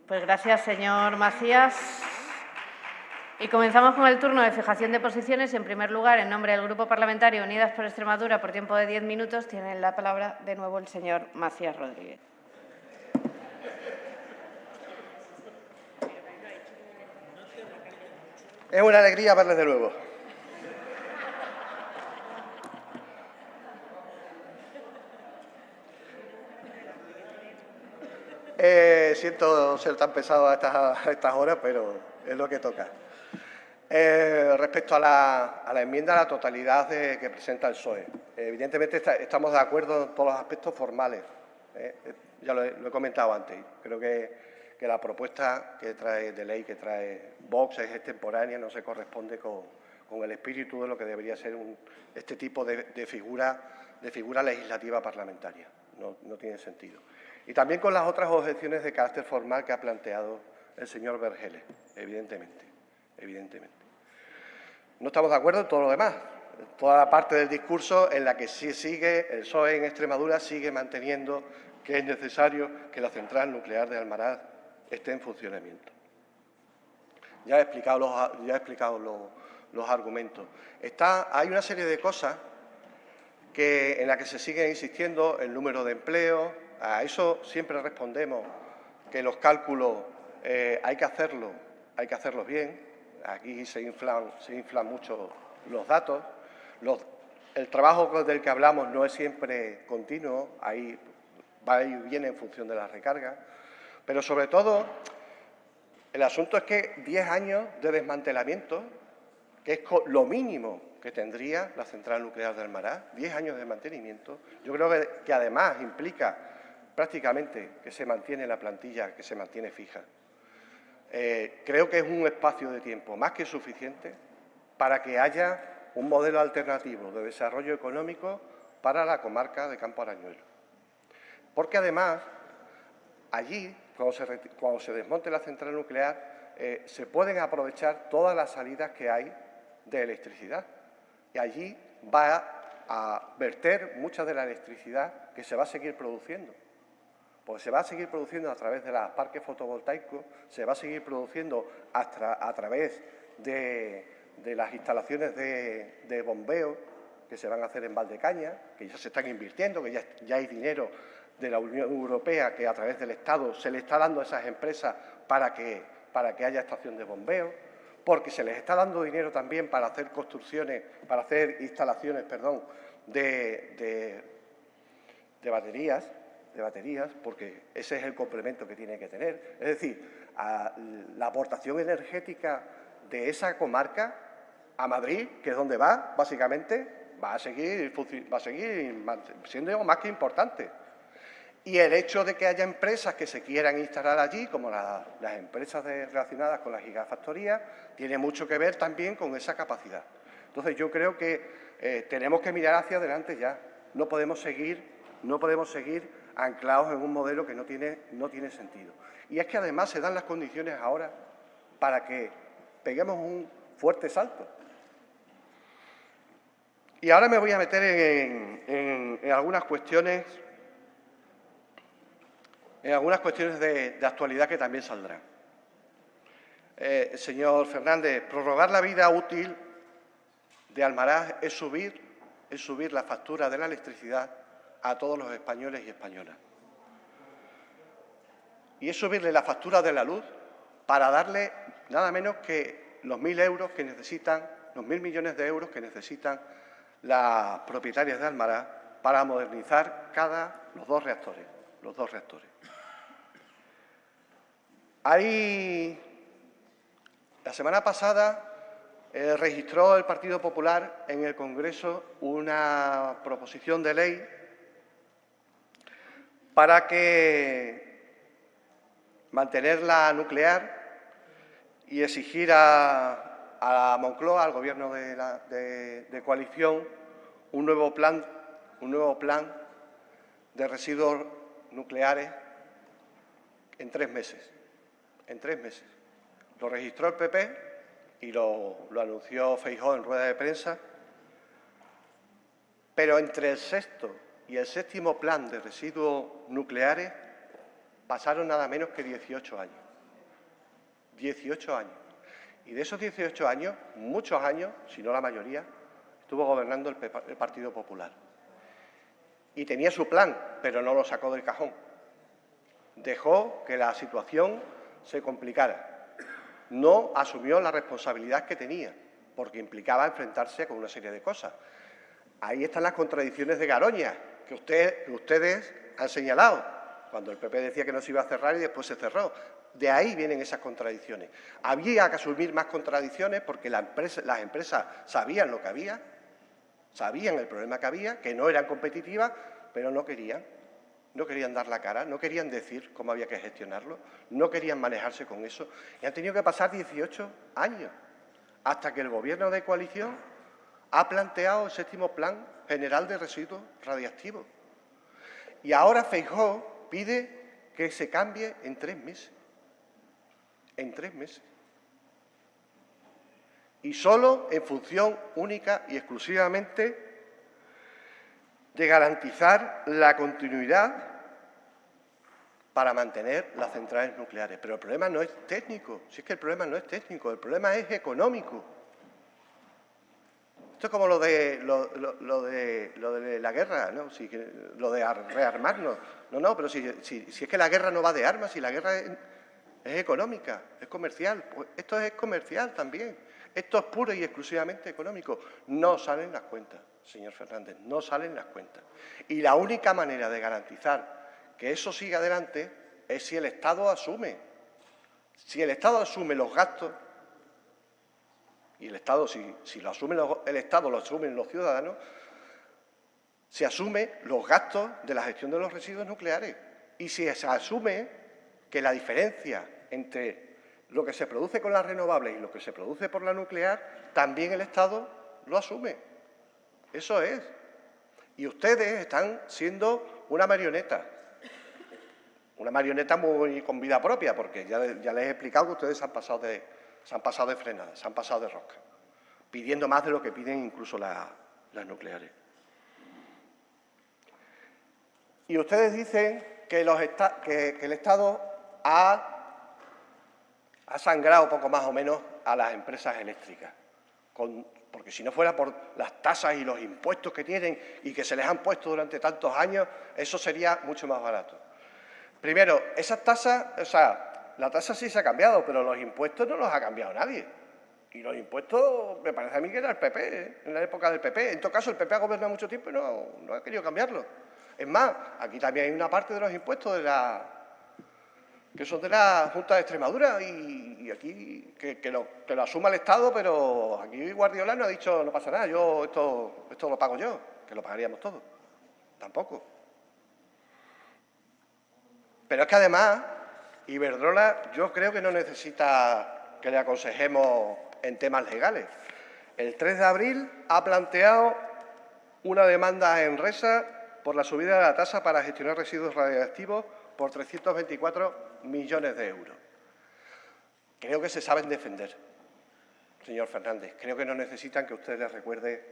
pues gracias, señor Macías. Y comenzamos con el turno de fijación de posiciones. En primer lugar, en nombre del Grupo Parlamentario Unidas por Extremadura, por tiempo de 10 minutos, tiene la palabra de nuevo el señor Macías Rodríguez. Es una alegría verles de nuevo. Siento ser tan pesado a estas horas, pero es lo que toca. Respecto a la enmienda a la totalidad que presenta el PSOE, evidentemente estamos de acuerdo en todos los aspectos formales. Ya lo he comentado antes. Creo que la propuesta de ley que trae Vox es extemporánea, no se corresponde con el espíritu de lo que debería ser este tipo de figura legislativa parlamentaria. No tiene sentido. Y también con las otras objeciones de carácter formal que ha planteado el señor Vergeles, evidentemente. No estamos de acuerdo en todo lo demás. Toda la parte del discurso en la que el PSOE en Extremadura sigue manteniendo que es necesario que la central nuclear de Almaraz esté en funcionamiento. Ya he explicado los argumentos. Hay una serie de cosas en las que se sigue insistiendo: el número de empleos. A eso siempre respondemos que los cálculos hay que hacerlos bien. Aquí se inflan mucho los datos. El trabajo del que hablamos no es siempre continuo, ahí va y viene en función de la recarga. Pero, sobre todo, el asunto es que 10 años de desmantelamiento, que es lo mínimo que tendría la central nuclear de Almaraz, 10 años de mantenimiento, yo creo que además implica prácticamente que se mantiene la plantilla, que se mantiene fija. Creo que es un espacio de tiempo más que suficiente para que haya un modelo alternativo de desarrollo económico para la comarca de Campo Arañuelo. Porque, además, allí, cuando se desmonte la central nuclear, se pueden aprovechar todas las salidas que hay de electricidad. Y allí va a verter mucha de la electricidad que se va a seguir produciendo. Pues se va a seguir produciendo a través de los parques fotovoltaicos, se va a seguir produciendo a través de las instalaciones de bombeo que se van a hacer en Valdecañas, que ya se están invirtiendo, que ya hay dinero de la Unión Europea que a través del Estado se le está dando a esas empresas para que haya estación de bombeo, porque se les está dando dinero también para hacer instalaciones de baterías, porque ese es el complemento que tiene que tener. Es decir, la aportación energética de esa comarca a Madrid, que es donde va, básicamente, va a seguir siendo más que importante. Y el hecho de que haya empresas que se quieran instalar allí, como las empresas relacionadas con las gigafactorías, tiene mucho que ver también con esa capacidad. Entonces, yo creo que tenemos que mirar hacia adelante ya. No podemos seguir anclados en un modelo que no tiene sentido. Y es que, además, se dan las condiciones ahora para que peguemos un fuerte salto. Y ahora me voy a meter en algunas cuestiones de actualidad que también saldrán. Señor Fernández, prorrogar la vida útil de Almaraz es subir la factura de la electricidad a todos los españoles y españolas. Y es subirle la factura de la luz para darle nada menos que los 1.000 millones de euros que necesitan las propietarias de Almaraz para modernizar los dos reactores. La semana pasada registró el Partido Popular en el Congreso una proposición de ley para mantener la nuclear y exigir a Moncloa, al Gobierno de coalición, un nuevo plan de residuos nucleares en 3 meses. Lo registró el PP y lo anunció Feijóo en rueda de prensa, pero entre el 6º y el 7º plan de residuos nucleares pasaron nada menos que 18 años. 18 años. Y de esos 18 años, muchos años, si no la mayoría, estuvo gobernando el Partido Popular. Y tenía su plan, pero no lo sacó del cajón. Dejó que la situación se complicara. No asumió la responsabilidad que tenía, porque implicaba enfrentarse con una serie de cosas. Ahí están las contradicciones de Garoña, que ustedes han señalado, cuando el PP decía que no se iba a cerrar y después se cerró. De ahí vienen esas contradicciones. Había que asumir más contradicciones porque las empresas sabían lo que había, sabían el problema que había, que no eran competitivas, pero no querían dar la cara, no querían decir cómo había que gestionarlo, no querían manejarse con eso. Y han tenido que pasar 18 años hasta que el Gobierno de coalición ha planteado el 7º Plan General de Residuos Radiactivos. Y ahora Feijóo pide que se cambie en 3 meses. En 3 meses. Y solo en función única y exclusivamente de garantizar la continuidad para mantener las centrales nucleares. Pero el problema no es técnico, si es que el problema no es técnico, el problema es económico. Esto es como lo de la guerra, ¿no? Lo de rearmarnos. No, pero si es que la guerra no va de armas, si la guerra es económica, es comercial. Pues esto es comercial también. Esto es puro y exclusivamente económico. No salen las cuentas, señor Fernández, no salen las cuentas. Y la única manera de garantizar que eso siga adelante es si el Estado asume. Si el Estado asume los gastos, y el Estado, si lo asume el Estado, lo asumen los ciudadanos, se asume los gastos de la gestión de los residuos nucleares. Y si se asume que la diferencia entre lo que se produce con las renovables y lo que se produce por la nuclear, también el Estado lo asume. Eso es. Y ustedes están siendo una marioneta muy con vida propia, porque ya les he explicado que ustedes se han pasado de frenada, se han pasado de rosca, pidiendo más de lo que piden incluso las nucleares. Y ustedes dicen que el Estado ha sangrado poco más o menos a las empresas eléctricas, porque si no fuera por las tasas y los impuestos que tienen y que se les han puesto durante tantos años, eso sería mucho más barato. Primero, esas tasas, la tasa sí se ha cambiado, pero los impuestos no los ha cambiado nadie. Y los impuestos, me parece a mí que era el PP, en la época del PP. En todo caso, el PP ha gobernado mucho tiempo y no ha querido cambiarlo. Es más, aquí también hay una parte de los impuestos que son de la Junta de Extremadura y aquí que lo asuma el Estado, pero aquí Guardiola no ha dicho no pasa nada, yo esto lo pago yo, que lo pagaríamos todos. Tampoco. Pero es que además Iberdrola yo creo que no necesita que le aconsejemos en temas legales. El 3 de abril ha planteado una demanda a Enresa por la subida de la tasa para gestionar residuos radiactivos por 324 millones de euros. Creo que se saben defender, señor Fernández. Creo que no necesitan que usted les recuerde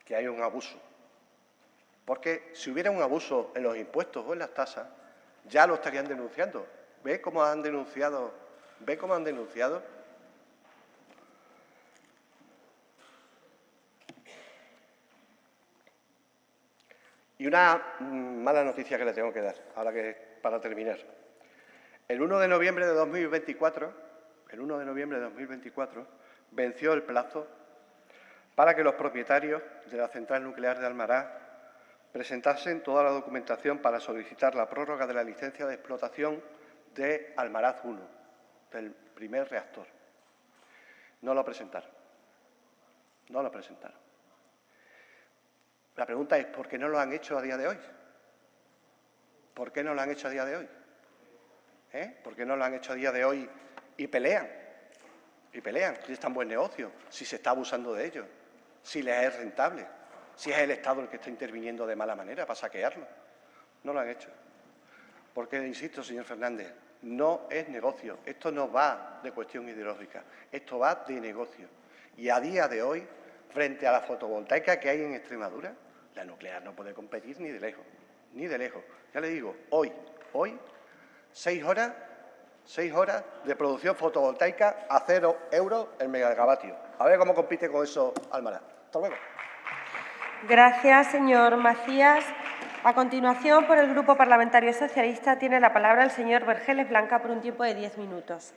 que hay un abuso. Porque si hubiera un abuso en los impuestos o en las tasas, ya lo estarían denunciando. ¿Ve cómo han denunciado? ¿Ve cómo han denunciado? Y una mala noticia que le tengo que dar, para terminar. El 1 de noviembre de 2024, venció el plazo para que los propietarios de la central nuclear de Almaraz presentasen toda la documentación para solicitar la prórroga de la licencia de explotación de Almaraz 1, del primer reactor. No lo presentaron. No lo presentaron. La pregunta es, ¿por qué no lo han hecho a día de hoy? ¿Por qué no lo han hecho a día de hoy? ¿Por qué no lo han hecho a día de hoy y pelean? Y pelean, si es tan buen negocio, si se está abusando de ello, si les es rentable, si es el Estado el que está interviniendo de mala manera para saquearlo. No lo han hecho. Porque, insisto, señor Fernández, no es negocio. Esto no va de cuestión ideológica. Esto va de negocio. Y a día de hoy, frente a la fotovoltaica que hay en Extremadura, la nuclear no puede competir ni de lejos. Ni de lejos. Ya le digo, hoy, 6 horas 6 horas de producción fotovoltaica a 0 euros el megavatio. A ver cómo compite con eso Almaraz. Hasta luego. Gracias, señor Macías. A continuación, por el Grupo Parlamentario Socialista, tiene la palabra el señor Vergeles Blanca por un tiempo de 10 minutos.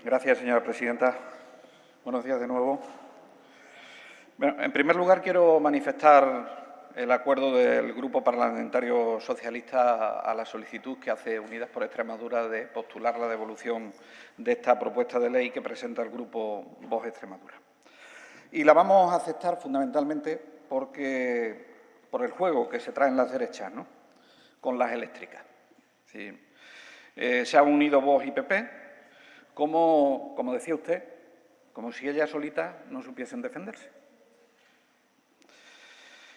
Gracias, señora presidenta. Buenos días de nuevo. Bueno, en primer lugar, quiero manifestar el acuerdo del Grupo Parlamentario Socialista a la solicitud que hace Unidas por Extremadura de postular la devolución de esta propuesta de ley que presenta el Grupo Vox Extremadura. Y la vamos a aceptar fundamentalmente por el juego que se traen las derechas, ¿no?, con las eléctricas. Sí. Se han unido Vox y PP, como decía usted, como si ellas solitas no supiesen defenderse.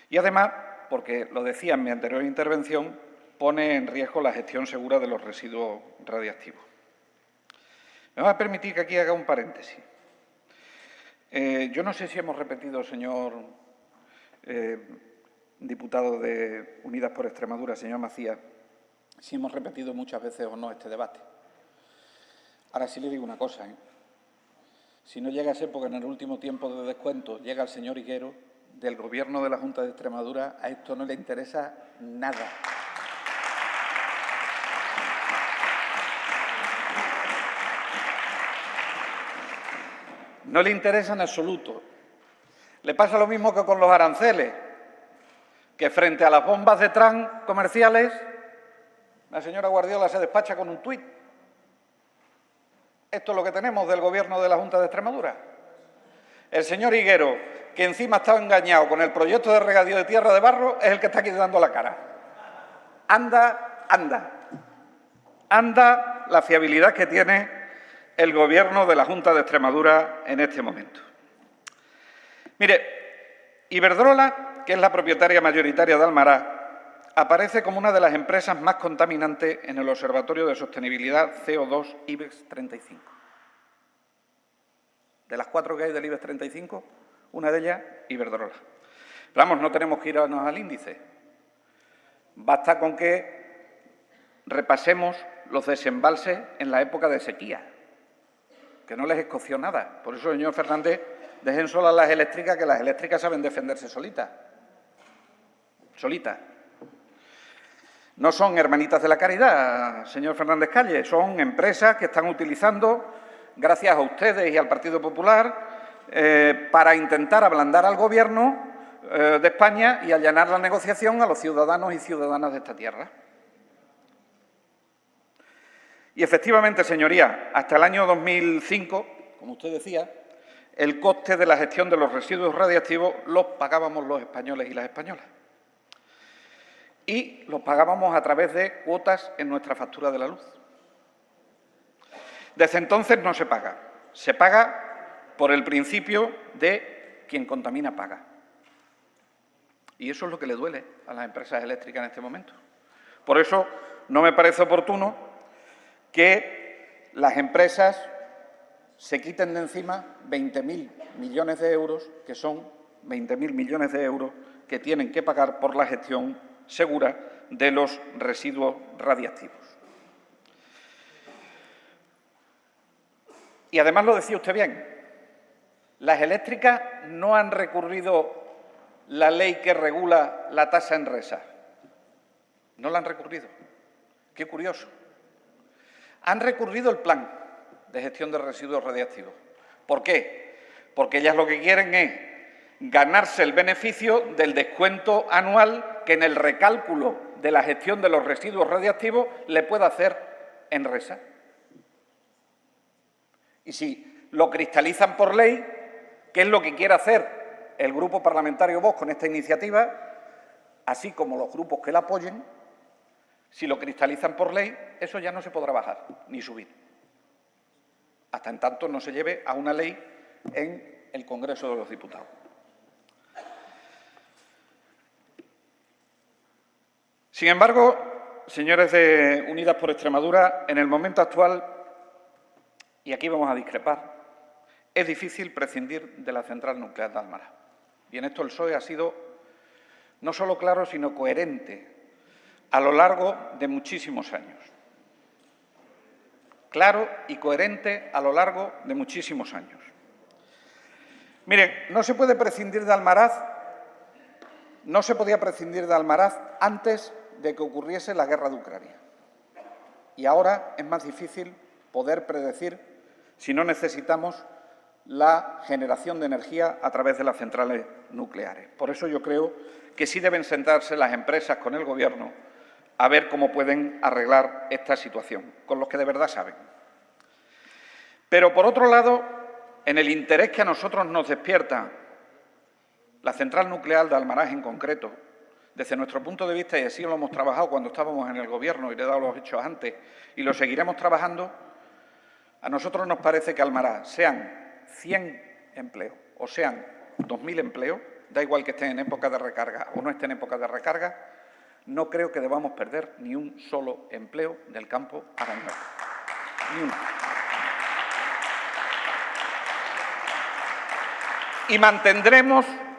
Y además, porque lo decía en mi anterior intervención, pone en riesgo la gestión segura de los residuos radiactivos. Me va a permitir que aquí haga un paréntesis. Yo no sé si hemos repetido, señor diputado de Unidas por Extremadura, señor Macías, si hemos repetido muchas veces o no este debate. Ahora sí le digo una cosa, si no llega a ser porque en el último tiempo de descuento llega el señor Higuero, del Gobierno de la Junta de Extremadura, a esto no le interesa nada. No le interesa en absoluto. Le pasa lo mismo que con los aranceles, que frente a las bombas de Trump comerciales, la señora Guardiola se despacha con un tuit. Esto es lo que tenemos del Gobierno de la Junta de Extremadura. El señor Higuero, que encima estaba engañado con el proyecto de regadío de tierra de barro, es el que está aquí dando la cara. Anda la fiabilidad que tiene el Gobierno de la Junta de Extremadura en este momento. Mire, Iberdrola, que es la propietaria mayoritaria de Almaraz, aparece como una de las empresas más contaminantes en el Observatorio de Sostenibilidad CO2 IBEX 35. De las 4 que hay del IBEX 35, una de ellas, Iberdrola. Pero vamos, no tenemos que irnos al índice. Basta con que repasemos los desembalses en la época de sequía, que no les escoció nada. Por eso, señor Fernández, dejen solas las eléctricas, que las eléctricas saben defenderse solitas. No son hermanitas de la caridad, señor Fernández Calle, son empresas que están utilizando, gracias a ustedes y al Partido Popular, para intentar ablandar al Gobierno de España y allanar la negociación a los ciudadanos y ciudadanas de esta tierra. Y efectivamente, señorías, hasta el año 2005, como usted decía, el coste de la gestión de los residuos radiactivos los pagábamos los españoles y las españolas. Y los pagábamos a través de cuotas en nuestra factura de la luz. Desde entonces no se paga. Se paga por el principio de quien contamina paga. Y eso es lo que le duele a las empresas eléctricas en este momento. Por eso no me parece oportuno que las empresas se quiten de encima 20.000 millones de euros, que son 20.000 millones de euros que tienen que pagar por la gestión segura de los residuos radiactivos. Y además lo decía usted bien, las eléctricas no han recurrido la ley que regula la tasa Enresa. No la han recurrido. Qué curioso. Han recurrido el plan de gestión de residuos radiactivos. ¿Por qué? Porque ellas lo que quieren es ganarse el beneficio del descuento anual que en el recálculo de la gestión de los residuos radiactivos le pueda hacer Enresa. Y si lo cristalizan por ley, ¿qué es lo que quiere hacer el Grupo Parlamentario Vox con esta iniciativa? Así como los grupos que la apoyen, si lo cristalizan por ley, eso ya no se podrá bajar ni subir. Hasta en tanto no se lleve a una ley en el Congreso de los Diputados. Sin embargo, señores de Unidas por Extremadura, en el momento actual, y aquí vamos a discrepar, es difícil prescindir de la central nuclear de Almaraz. Y en esto el PSOE ha sido no solo claro, sino coherente a lo largo de muchísimos años. Claro y coherente a lo largo de muchísimos años. Miren, no se puede prescindir de Almaraz, no se podía prescindir de Almaraz antes de que ocurriese la guerra de Ucrania. Y ahora es más difícil poder predecir si no necesitamos la generación de energía a través de las centrales nucleares. Por eso yo creo que sí deben sentarse las empresas con el Gobierno a ver cómo pueden arreglar esta situación, con los que de verdad saben. Pero, por otro lado, en el interés que a nosotros nos despierta la central nuclear de Almaraz en concreto, desde nuestro punto de vista, y así lo hemos trabajado cuando estábamos en el Gobierno y le he dado los hechos antes, y lo seguiremos trabajando, a nosotros nos parece que Almaraz, sean 100 empleos o sean 2.000 empleos, da igual que estén en época de recarga o no estén en época de recarga, no creo que debamos perder ni un solo empleo del campo arañuelo. Ni uno.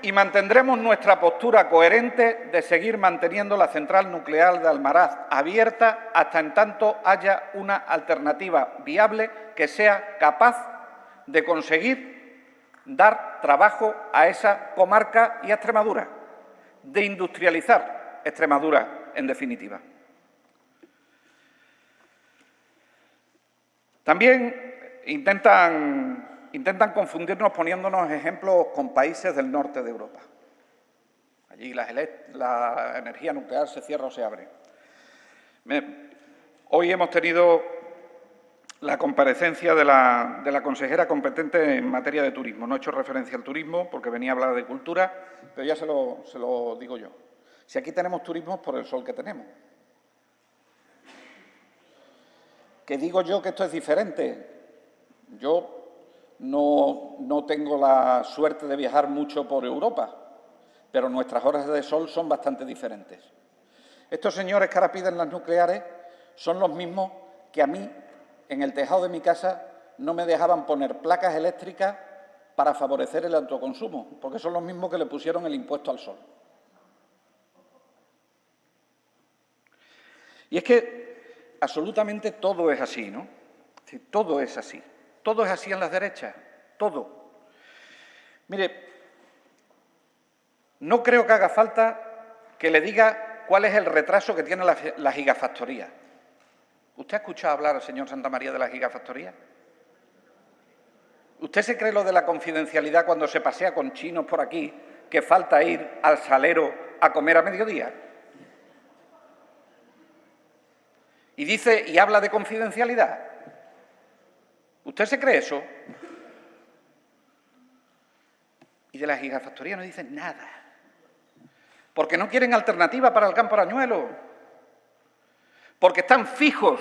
Y mantendremos nuestra postura coherente de seguir manteniendo la central nuclear de Almaraz abierta hasta en tanto haya una alternativa viable que sea capaz de conseguir dar trabajo a esa comarca y a Extremadura, de industrializar Extremadura, en definitiva. También intentan confundirnos poniéndonos ejemplos con países del norte de Europa. Allí la energía nuclear se cierra o se abre. Hoy hemos tenido la comparecencia de la consejera competente en materia de turismo. No he hecho referencia al turismo porque venía a hablar de cultura, pero ya se lo digo yo. Si aquí tenemos turismo es por el sol que tenemos. ¿Que digo yo que esto es diferente? Yo no tengo la suerte de viajar mucho por Europa, pero nuestras horas de sol son bastante diferentes. Estos señores que ahora piden las nucleares son los mismos que a mí, en el tejado de mi casa, no me dejaban poner placas eléctricas para favorecer el autoconsumo, porque son los mismos que le pusieron el impuesto al sol. Y es que absolutamente todo es así, ¿no? Sí, todo es así. Todo es así en las derechas, todo. Mire, no creo que haga falta que le diga cuál es el retraso que tiene la gigafactoría. ¿Usted ha escuchado hablar al señor Santamaría de la gigafactoría? ¿Usted se cree lo de la confidencialidad cuando se pasea con chinos por aquí, que falta ir al Salero a comer a mediodía? Y dice y habla de confidencialidad. ¿Usted se cree eso? Y de la gigafactoría no dicen nada. Porque no quieren alternativa para el campo arañuelo. Porque están fijos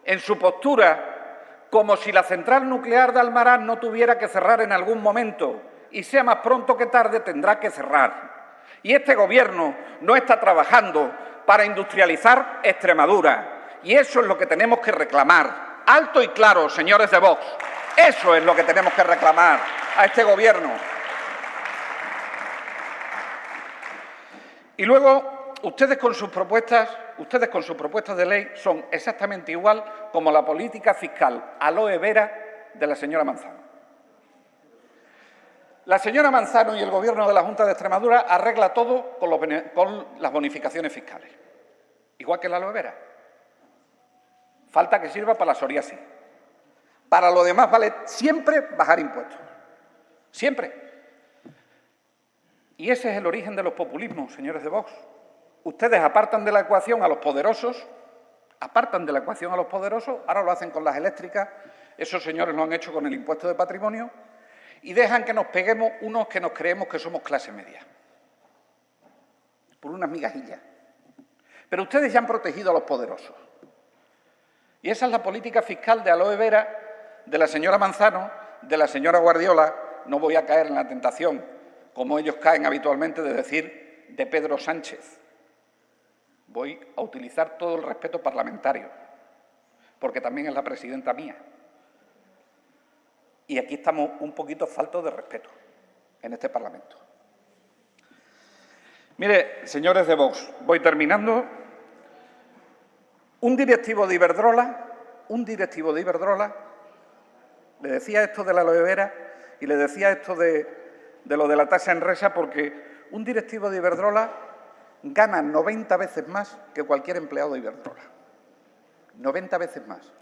en su postura como si la central nuclear de Almaraz no tuviera que cerrar en algún momento y sea más pronto que tarde tendrá que cerrar. Y este Gobierno no está trabajando para industrializar Extremadura y eso es lo que tenemos que reclamar. Alto y claro, señores de Vox, eso es lo que tenemos que reclamar a este Gobierno. Y luego, ustedes con sus propuestas de ley son exactamente igual como la política fiscal aloe vera de la señora Manzano. La señora Manzano y el Gobierno de la Junta de Extremadura arregla todo con las bonificaciones fiscales, igual que la aloe vera. Falta que sirva para la psoriasis. Para lo demás vale siempre bajar impuestos. Siempre. Y ese es el origen de los populismos, señores de Vox. Ustedes apartan de la ecuación a los poderosos, ahora lo hacen con las eléctricas, esos señores lo han hecho con el impuesto de patrimonio, y dejan que nos peguemos unos que nos creemos que somos clase media. Por unas migajillas. Pero ustedes ya han protegido a los poderosos. Y esa es la política fiscal de aloe vera de la señora Manzano, de la señora Guardiola. No voy a caer en la tentación, como ellos caen habitualmente, de decir de Pedro Sánchez. Voy a utilizar todo el respeto parlamentario, porque también es la presidenta mía. Y aquí estamos un poquito faltos de respeto en este Parlamento. Mire, señores de Vox, voy terminando. Un directivo de Iberdrola, le decía esto de la aloe vera y le decía esto de lo de la tasa Enresa, porque un directivo de Iberdrola gana 90 veces más que cualquier empleado de Iberdrola. 90 veces más.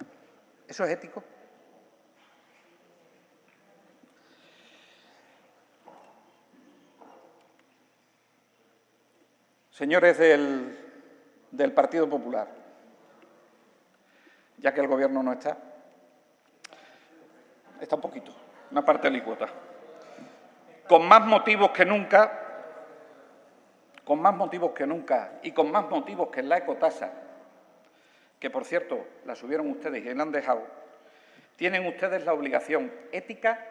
¿Eso es ético? Señores del Partido Popular, ya que el Gobierno no está un poquito, una parte alícuota, con más motivos que nunca y con más motivos que en la ecotasa, que por cierto la subieron ustedes y la han dejado, tienen ustedes la obligación ética,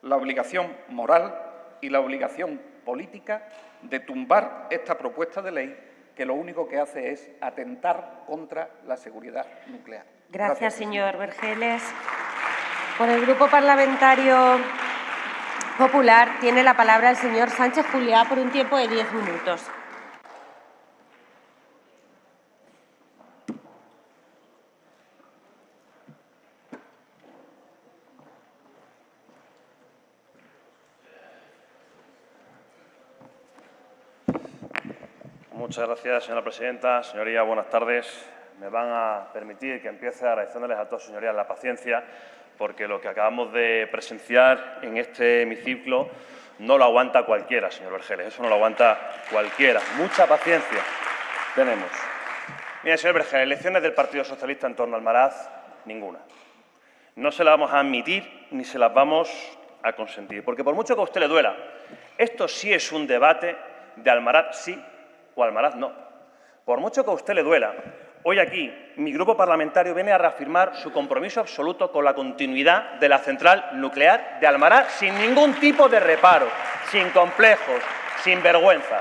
la obligación moral y la obligación política de tumbar esta propuesta de ley que lo único que hace es atentar contra la seguridad nuclear. Gracias, señor Vergeles. Por el Grupo Parlamentario Popular tiene la palabra el señor Sánchez Juliá por un tiempo de 10 minutos. Muchas gracias, señora presidenta. Señorías, buenas tardes. Me van a permitir que empiece agradeciéndoles a todos, señorías, la paciencia, porque lo que acabamos de presenciar en este hemiciclo no lo aguanta cualquiera, señor Vergeles. Eso no lo aguanta cualquiera. Mucha paciencia tenemos. Mire, señor Vergeles, lecciones del Partido Socialista en torno a Almaraz, ninguna. No se las vamos a admitir ni se las vamos a consentir, porque por mucho que a usted le duela, esto sí es un debate de Almaraz sí o Almaraz no. Por mucho que a usted le duela, hoy aquí mi grupo parlamentario viene a reafirmar su compromiso absoluto con la continuidad de la central nuclear de Almaraz sin ningún tipo de reparo, sin complejos, sin vergüenza.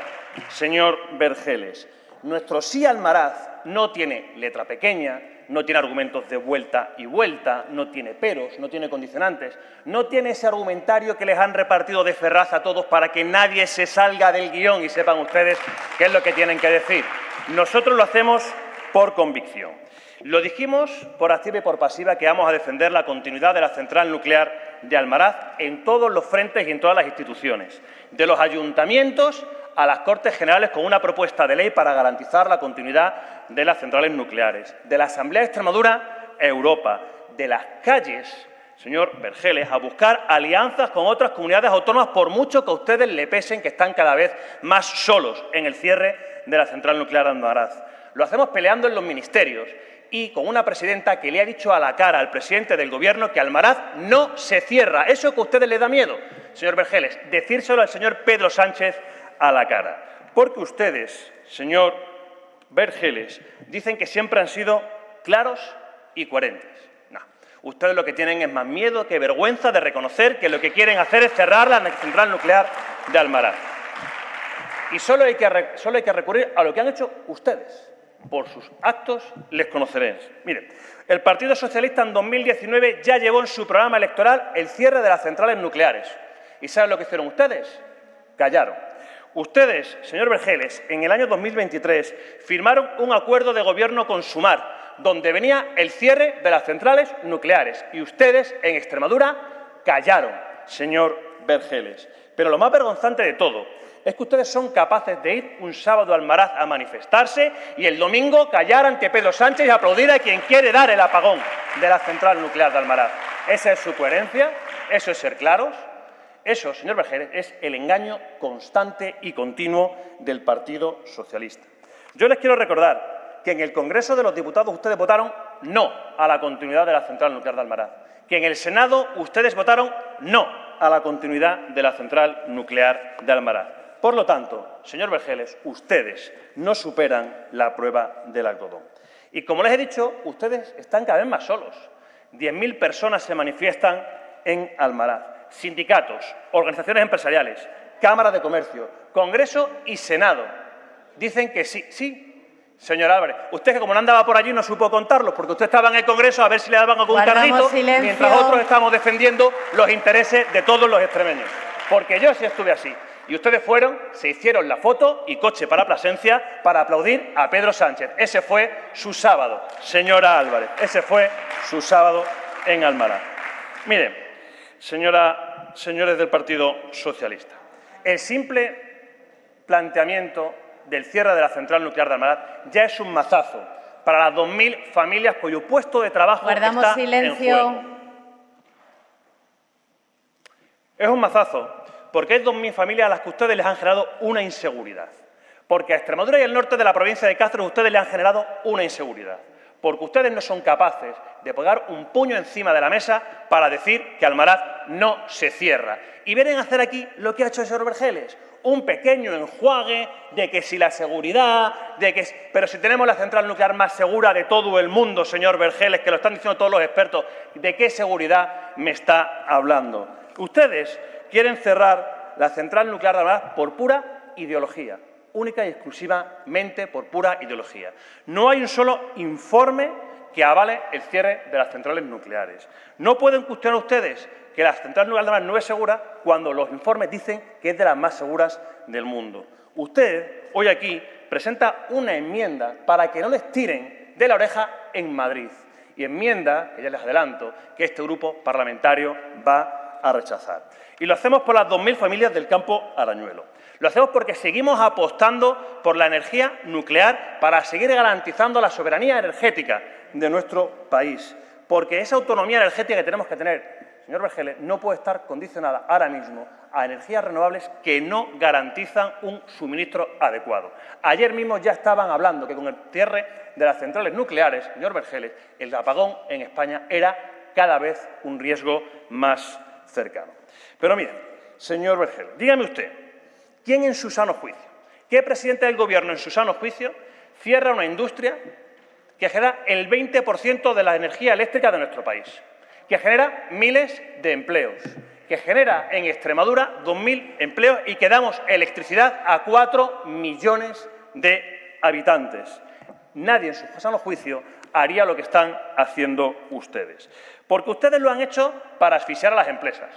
Señor Vergeles, nuestro sí a Almaraz no tiene letra pequeña, no tiene argumentos de vuelta y vuelta, no tiene peros, no tiene condicionantes, no tiene ese argumentario que les han repartido de Ferraz a todos para que nadie se salga del guión y sepan ustedes qué es lo que tienen que decir. Nosotros lo hacemos por convicción. Lo dijimos por activa y por pasiva que vamos a defender la continuidad de la central nuclear de Almaraz en todos los frentes y en todas las instituciones, de los ayuntamientos a las Cortes Generales con una propuesta de ley para garantizar la continuidad de las centrales nucleares, de la Asamblea de Extremadura a Europa, de las calles, señor Vergeles, a buscar alianzas con otras comunidades autónomas, por mucho que a ustedes le pesen que están cada vez más solos en el cierre de la central nuclear de Almaraz. Lo hacemos peleando en los ministerios y con una presidenta que le ha dicho a la cara al presidente del Gobierno que Almaraz no se cierra. Eso que a ustedes les da miedo, señor Vergeles, decírselo al señor Pedro Sánchez a la cara. Porque ustedes, señor Vergeles, dicen que siempre han sido claros y coherentes. No, ustedes lo que tienen es más miedo que vergüenza de reconocer que lo que quieren hacer es cerrar la central nuclear de Almaraz. Y solo hay que recurrir a lo que han hecho ustedes. Por sus actos les conoceréis. Miren, el Partido Socialista en 2019 ya llevó en su programa electoral el cierre de las centrales nucleares. ¿Y saben lo que hicieron ustedes? Callaron. Ustedes, señor Vergeles, en el año 2023 firmaron un acuerdo de gobierno con Sumar, donde venía el cierre de las centrales nucleares. Y ustedes, en Extremadura, callaron, señor Vergeles. Pero lo más vergonzante de todo es que ustedes son capaces de ir un sábado a Almaraz a manifestarse y el domingo callar ante Pedro Sánchez y aplaudir a quien quiere dar el apagón de la central nuclear de Almaraz. ¿Esa es su coherencia? ¿Eso es ser claros? Eso, señor Vergeles, es el engaño constante y continuo del Partido Socialista. Yo les quiero recordar que en el Congreso de los Diputados ustedes votaron no a la continuidad de la central nuclear de Almaraz, que en el Senado ustedes votaron no a la continuidad de la central nuclear de Almaraz. Por lo tanto, señor Vergeles, ustedes no superan la prueba del algodón. Y como les he dicho, ustedes están cada vez más solos. 10.000 personas se manifiestan en Almaraz. Sindicatos, organizaciones empresariales, cámaras de comercio, Congreso y Senado. Dicen que sí, sí. Señor Álvarez, usted que como no andaba por allí no supo contarlos, porque usted estaba en el Congreso a ver si le daban algún carrito, mientras otros estamos defendiendo los intereses de todos los extremeños. Porque yo sí estuve así. Y ustedes fueron, se hicieron la foto y coche para Plasencia para aplaudir a Pedro Sánchez. Ese fue su sábado, señora Álvarez. Ese fue su sábado en Almará. Miren, señores del Partido Socialista, el simple planteamiento del cierre de la central nuclear de Almará ya es un mazazo para las 2.000 familias cuyo puesto de trabajo está en juego. Es un mazazo porque hay 2.000 familias a las que ustedes les han generado una inseguridad. Porque a Extremadura y al norte de la provincia de Cáceres ustedes le han generado una inseguridad. Porque ustedes no son capaces de pegar un puño encima de la mesa para decir que Almaraz no se cierra. Y vienen a hacer aquí lo que ha hecho el señor Vergeles, un pequeño enjuague de que si la seguridad, pero si tenemos la central nuclear más segura de todo el mundo, señor Vergeles, que lo están diciendo todos los expertos, ¿de qué seguridad me está hablando? Ustedes quieren cerrar la central nuclear de Almaraz por pura ideología, única y exclusivamente por pura ideología. No hay un solo informe que avale el cierre de las centrales nucleares. No pueden cuestionar ustedes que la central nuclear de Almaraz no es segura cuando los informes dicen que es de las más seguras del mundo. Usted, hoy aquí, presenta una enmienda para que no les tiren de la oreja en Madrid. Y enmienda, que ya les adelanto, que este grupo parlamentario va a rechazar. Y lo hacemos por las 2.000 familias del campo Arañuelo. Lo hacemos porque seguimos apostando por la energía nuclear para seguir garantizando la soberanía energética de nuestro país. Porque esa autonomía energética que tenemos que tener, señor Vergeles, no puede estar condicionada ahora mismo a energías renovables que no garantizan un suministro adecuado. Ayer mismo ya estaban hablando que con el cierre de las centrales nucleares, señor Vergeles, el apagón en España era cada vez un riesgo más cercano. Pero mire, señor Vergeles, dígame usted, ¿quién en su sano juicio, qué presidente del Gobierno en su sano juicio cierra una industria que genera el 20% de la energía eléctrica de nuestro país, que genera miles de empleos, que genera en Extremadura 2.000 empleos y que damos electricidad a 4 millones de habitantes? Nadie en su sano juicio haría lo que están haciendo ustedes. Porque ustedes lo han hecho para asfixiar a las empresas,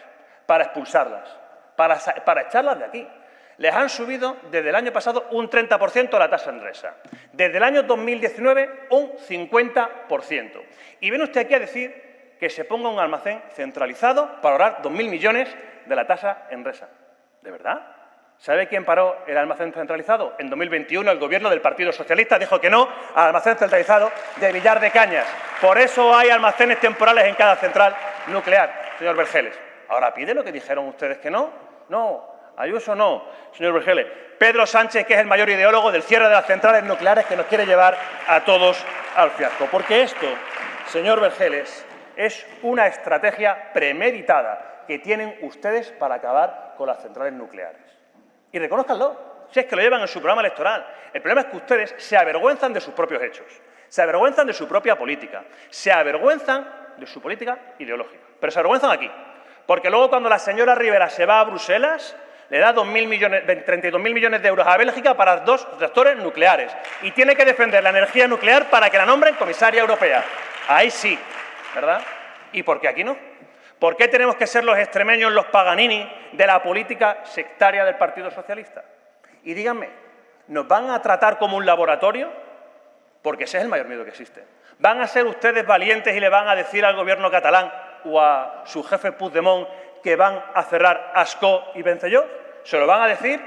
para expulsarlas, para echarlas de aquí. Les han subido desde el año pasado un 30% la tasa Enresa. Desde el año 2019 un 50%. Y viene usted aquí a decir que se ponga un almacén centralizado para ahorrar 2.000 millones de la tasa Enresa. ¿De verdad? ¿Sabe quién paró el almacén centralizado? En 2021 el Gobierno del Partido Socialista dijo que no al almacén centralizado de Villar de Cañas. Por eso hay almacenes temporales en cada central nuclear, señor Vergeles. ¿Ahora pide lo que dijeron ustedes que no? No. Ayuso no, señor Vergeles. Pedro Sánchez, que es el mayor ideólogo del cierre de las centrales nucleares, que nos quiere llevar a todos al fiasco. Porque esto, señor Vergeles, es una estrategia premeditada que tienen ustedes para acabar con las centrales nucleares. Y reconózcanlo, si es que lo llevan en su programa electoral. El problema es que ustedes se avergüenzan de sus propios hechos, se avergüenzan de su propia política, se avergüenzan de su política ideológica. Pero se avergüenzan aquí, porque luego cuando la señora Rivera se va a Bruselas, le da 32.000 millones de euros a Bélgica para 2 reactores nucleares y tiene que defender la energía nuclear para que la nombren comisaria europea. Ahí sí, ¿verdad? ¿Y por qué aquí no? ¿Por qué tenemos que ser los extremeños, los Paganini de la política sectaria del Partido Socialista? Y díganme, ¿nos van a tratar como un laboratorio? Porque ese es el mayor miedo que existe. ¿Van a ser ustedes valientes y le van a decir al Gobierno catalán o a su jefe Puigdemont que van a cerrar Ascó y Vencelló? ¿Se lo van a decir?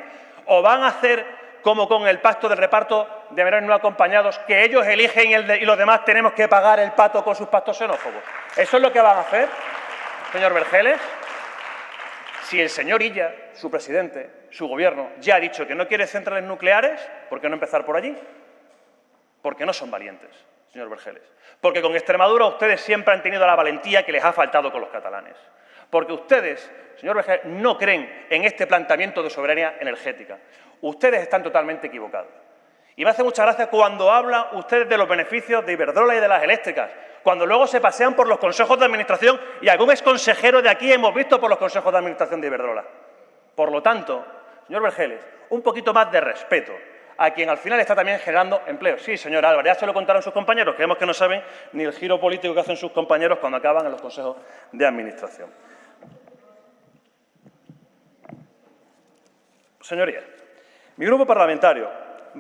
¿O van a hacer como con el pacto del reparto de menores no acompañados, que ellos eligen y los demás tenemos que pagar el pato con sus pactos xenófobos? ¿Eso es lo que van a hacer, señor Vergeles? Si el señor Illa, su presidente, su Gobierno, ya ha dicho que no quiere centrales nucleares, ¿por qué no empezar por allí? Porque no son valientes, señor Vergeles. Porque con Extremadura ustedes siempre han tenido la valentía que les ha faltado con los catalanes. Porque ustedes, señor Vergeles, no creen en este planteamiento de soberanía energética. Ustedes están totalmente equivocados. Y me hace mucha gracia cuando hablan ustedes de los beneficios de Iberdrola y de las eléctricas, cuando luego se pasean por los consejos de administración y algún exconsejero de aquí hemos visto por los consejos de administración de Iberdrola. Por lo tanto, señor Vergeles, un poquito más de respeto a quien al final está también generando empleo. Sí, señor Álvarez, ya se lo contaron sus compañeros, creemos que no saben ni el giro político que hacen sus compañeros cuando acaban en los consejos de administración. Señorías, mi grupo parlamentario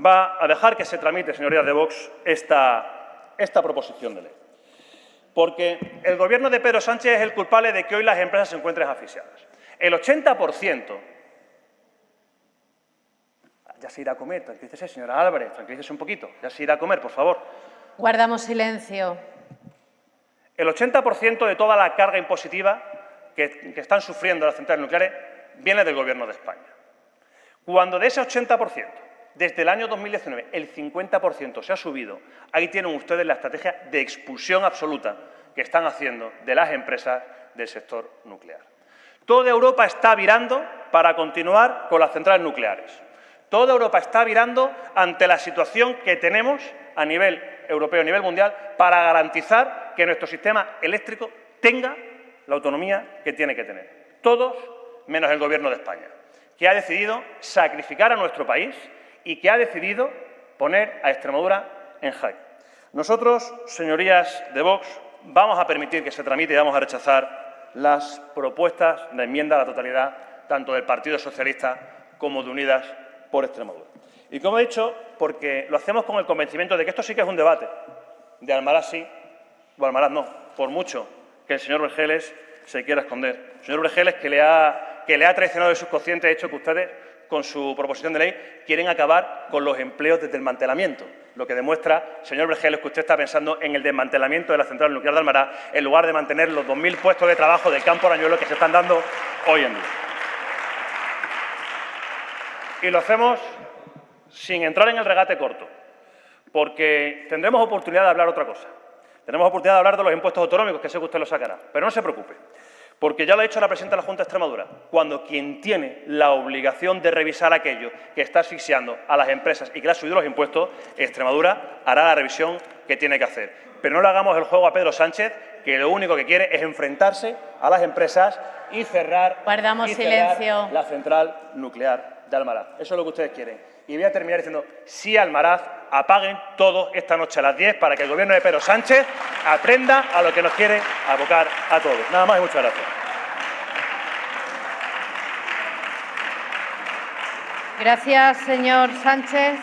va a dejar que se tramite, señorías de Vox, esta proposición de ley. Porque el Gobierno de Pedro Sánchez es el culpable de que hoy las empresas se encuentren asfixiadas. El 80%... Ya se irá a comer, tranquilícese, señora Álvarez, tranquilícese un poquito. Ya se irá a comer, por favor. Guardamos silencio. El 80% de toda la carga impositiva que están sufriendo las centrales nucleares viene del Gobierno de España. Cuando de ese 80%, desde el año 2019, el 50% se ha subido, ahí tienen ustedes la estrategia de expulsión absoluta que están haciendo de las empresas del sector nuclear. Toda Europa está virando para continuar con las centrales nucleares. Toda Europa está virando ante la situación que tenemos a nivel europeo, a nivel mundial, para garantizar que nuestro sistema eléctrico tenga la autonomía que tiene que tener. Todos menos el Gobierno de España, que ha decidido sacrificar a nuestro país y que ha decidido poner a Extremadura en jaque. Nosotros, señorías de Vox, vamos a permitir que se tramite y vamos a rechazar las propuestas de enmienda a la totalidad tanto del Partido Socialista como de Unidas por Extremadura. Y como he dicho, porque lo hacemos con el convencimiento de que esto sí que es un debate, de Almaraz sí o Almaraz no, por mucho que el señor Vergeles se quiera esconder. El señor Vergeles, que le ha traicionado el subconsciente, ha hecho que ustedes, con su proposición de ley, quieren acabar con los empleos de desmantelamiento, lo que demuestra, señor Vergeles, que usted está pensando en el desmantelamiento de la central nuclear de Almaraz en lugar de mantener los 2.000 puestos de trabajo del campo Arañuelo que se están dando hoy en día. Y lo hacemos sin entrar en el regate corto, porque tendremos oportunidad de hablar otra cosa. Tenemos oportunidad de hablar de los impuestos autonómicos, que sé que usted lo sacará, pero no se preocupe, porque ya lo ha dicho la presidenta de la Junta de Extremadura, cuando quien tiene la obligación de revisar aquello que está asfixiando a las empresas y que le ha subido los impuestos, Extremadura hará la revisión que tiene que hacer. Pero no le hagamos el juego a Pedro Sánchez, que lo único que quiere es enfrentarse a las empresas y cerrar la central nuclear de Almaraz. Eso es lo que ustedes quieren. Y voy a terminar diciendo, sí, Almaraz, apaguen todos esta noche a las 10 para que el Gobierno de Pedro Sánchez aprenda a lo que nos quiere abocar a todos. Nada más y muchas gracias. Gracias, señor Sánchez.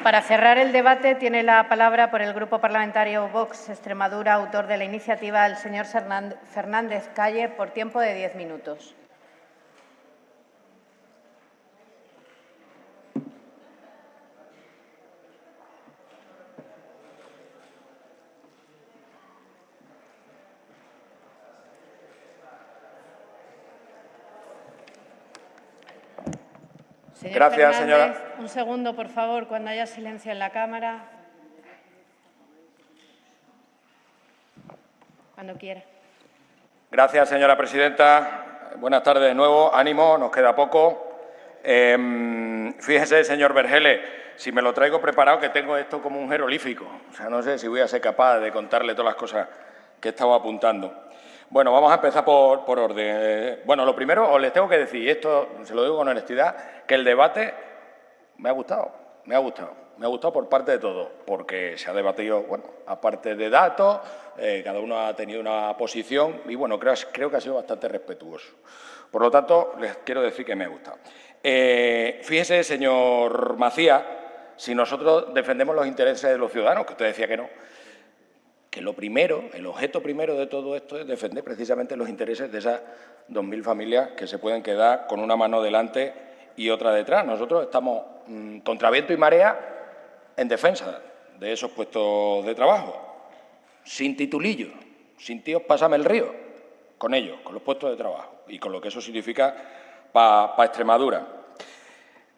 Para cerrar el debate, tiene la palabra por el Grupo Parlamentario Vox Extremadura, autor de la iniciativa, el señor Fernández Calle, por tiempo de 10 minutos. Señor Gracias, Fernández, señora. un segundo, por favor, cuando haya silencio en la Cámara. Cuando quiera. Gracias, señora presidenta. Buenas tardes de nuevo. Ánimo, nos queda poco. Fíjese, señor Vergeles, si me lo traigo preparado, que tengo esto como un jeroglífico. O sea, no sé si voy a ser capaz de contarle todas las cosas que he estado apuntando. Bueno, vamos a empezar por orden. Bueno, lo primero, os les tengo que decir, y esto se lo digo con honestidad, que el debate me ha gustado. Me ha gustado por parte de todos, porque se ha debatido, bueno, aparte de datos, cada uno ha tenido una posición y, bueno, creo que ha sido bastante respetuoso. Por lo tanto, les quiero decir que me ha gustado. Fíjese, señor Macías, si nosotros defendemos los intereses de los ciudadanos, que usted decía que no, que lo primero, el objeto primero de todo esto es defender precisamente los intereses de esas 2.000 familias que se pueden quedar con una mano delante y otra detrás. Nosotros estamos contra viento y marea en defensa de esos puestos de trabajo, sin titulillo, sin tíos pásame el río, con ellos, con los puestos de trabajo y con lo que eso significa para Extremadura.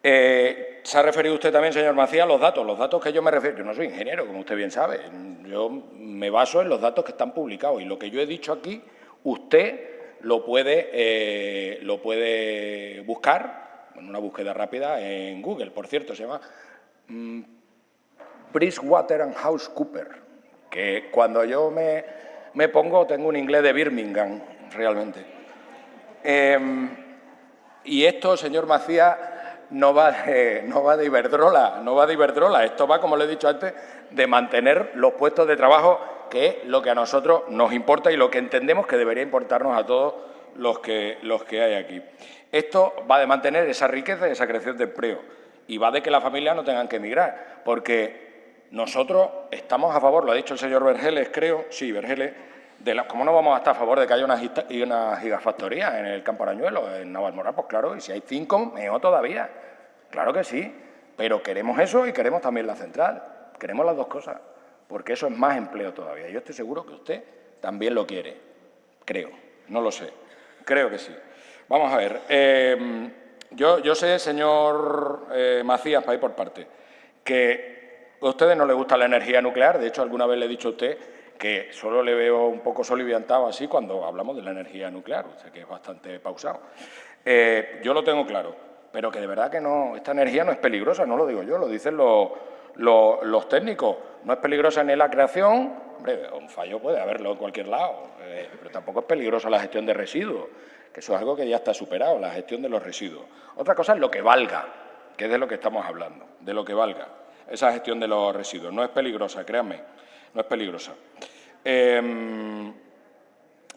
Se ha referido usted también, señor Macías, a los datos que yo me refiero. Yo no soy ingeniero, como usted bien sabe. Yo me baso en los datos que están publicados y lo que yo he dicho aquí, usted lo puede buscar en una búsqueda rápida en Google. Por cierto, se llama PricewaterhouseCoopers, que cuando yo me pongo tengo un inglés de Birmingham, realmente. Y esto, señor Macías, no va de Iberdrola, esto va, como le he dicho antes, de mantener los puestos de trabajo, que es lo que a nosotros nos importa y lo que entendemos que debería importarnos a todos los que hay aquí. Esto va de mantener esa riqueza y esa creación de empleo y va de que las familias no tengan que emigrar, porque nosotros estamos a favor, lo ha dicho el señor Vergeles, creo, sí, Vergeles, ¿cómo no vamos a estar a favor de que haya una gigafactoría en el Campo Arañuelo, en Navalmoral? Pues claro, y si hay 5, mejor todavía. Claro que sí, pero queremos eso y queremos también la central. Queremos las dos cosas, porque eso es más empleo todavía. Yo estoy seguro que usted también lo quiere, creo, no lo sé, creo que sí. Vamos a ver, yo sé, señor Macías, para ir por parte, que a ustedes no les gusta la energía nuclear. De hecho, alguna vez le he dicho a usted que solo le veo un poco soliviantado así cuando hablamos de la energía nuclear, o sea que es bastante pausado. Yo lo tengo claro, pero que de verdad que no, esta energía no es peligrosa, no lo digo yo, lo dicen los técnicos. No es peligrosa ni la creación, hombre, un fallo puede haberlo en cualquier lado, pero tampoco es peligrosa la gestión de residuos, que eso es algo que ya está superado, la gestión de los residuos. Otra cosa es lo que valga, que es de lo que estamos hablando, de lo que valga. Esa gestión de los residuos no es peligrosa, créanme, no es peligrosa. Me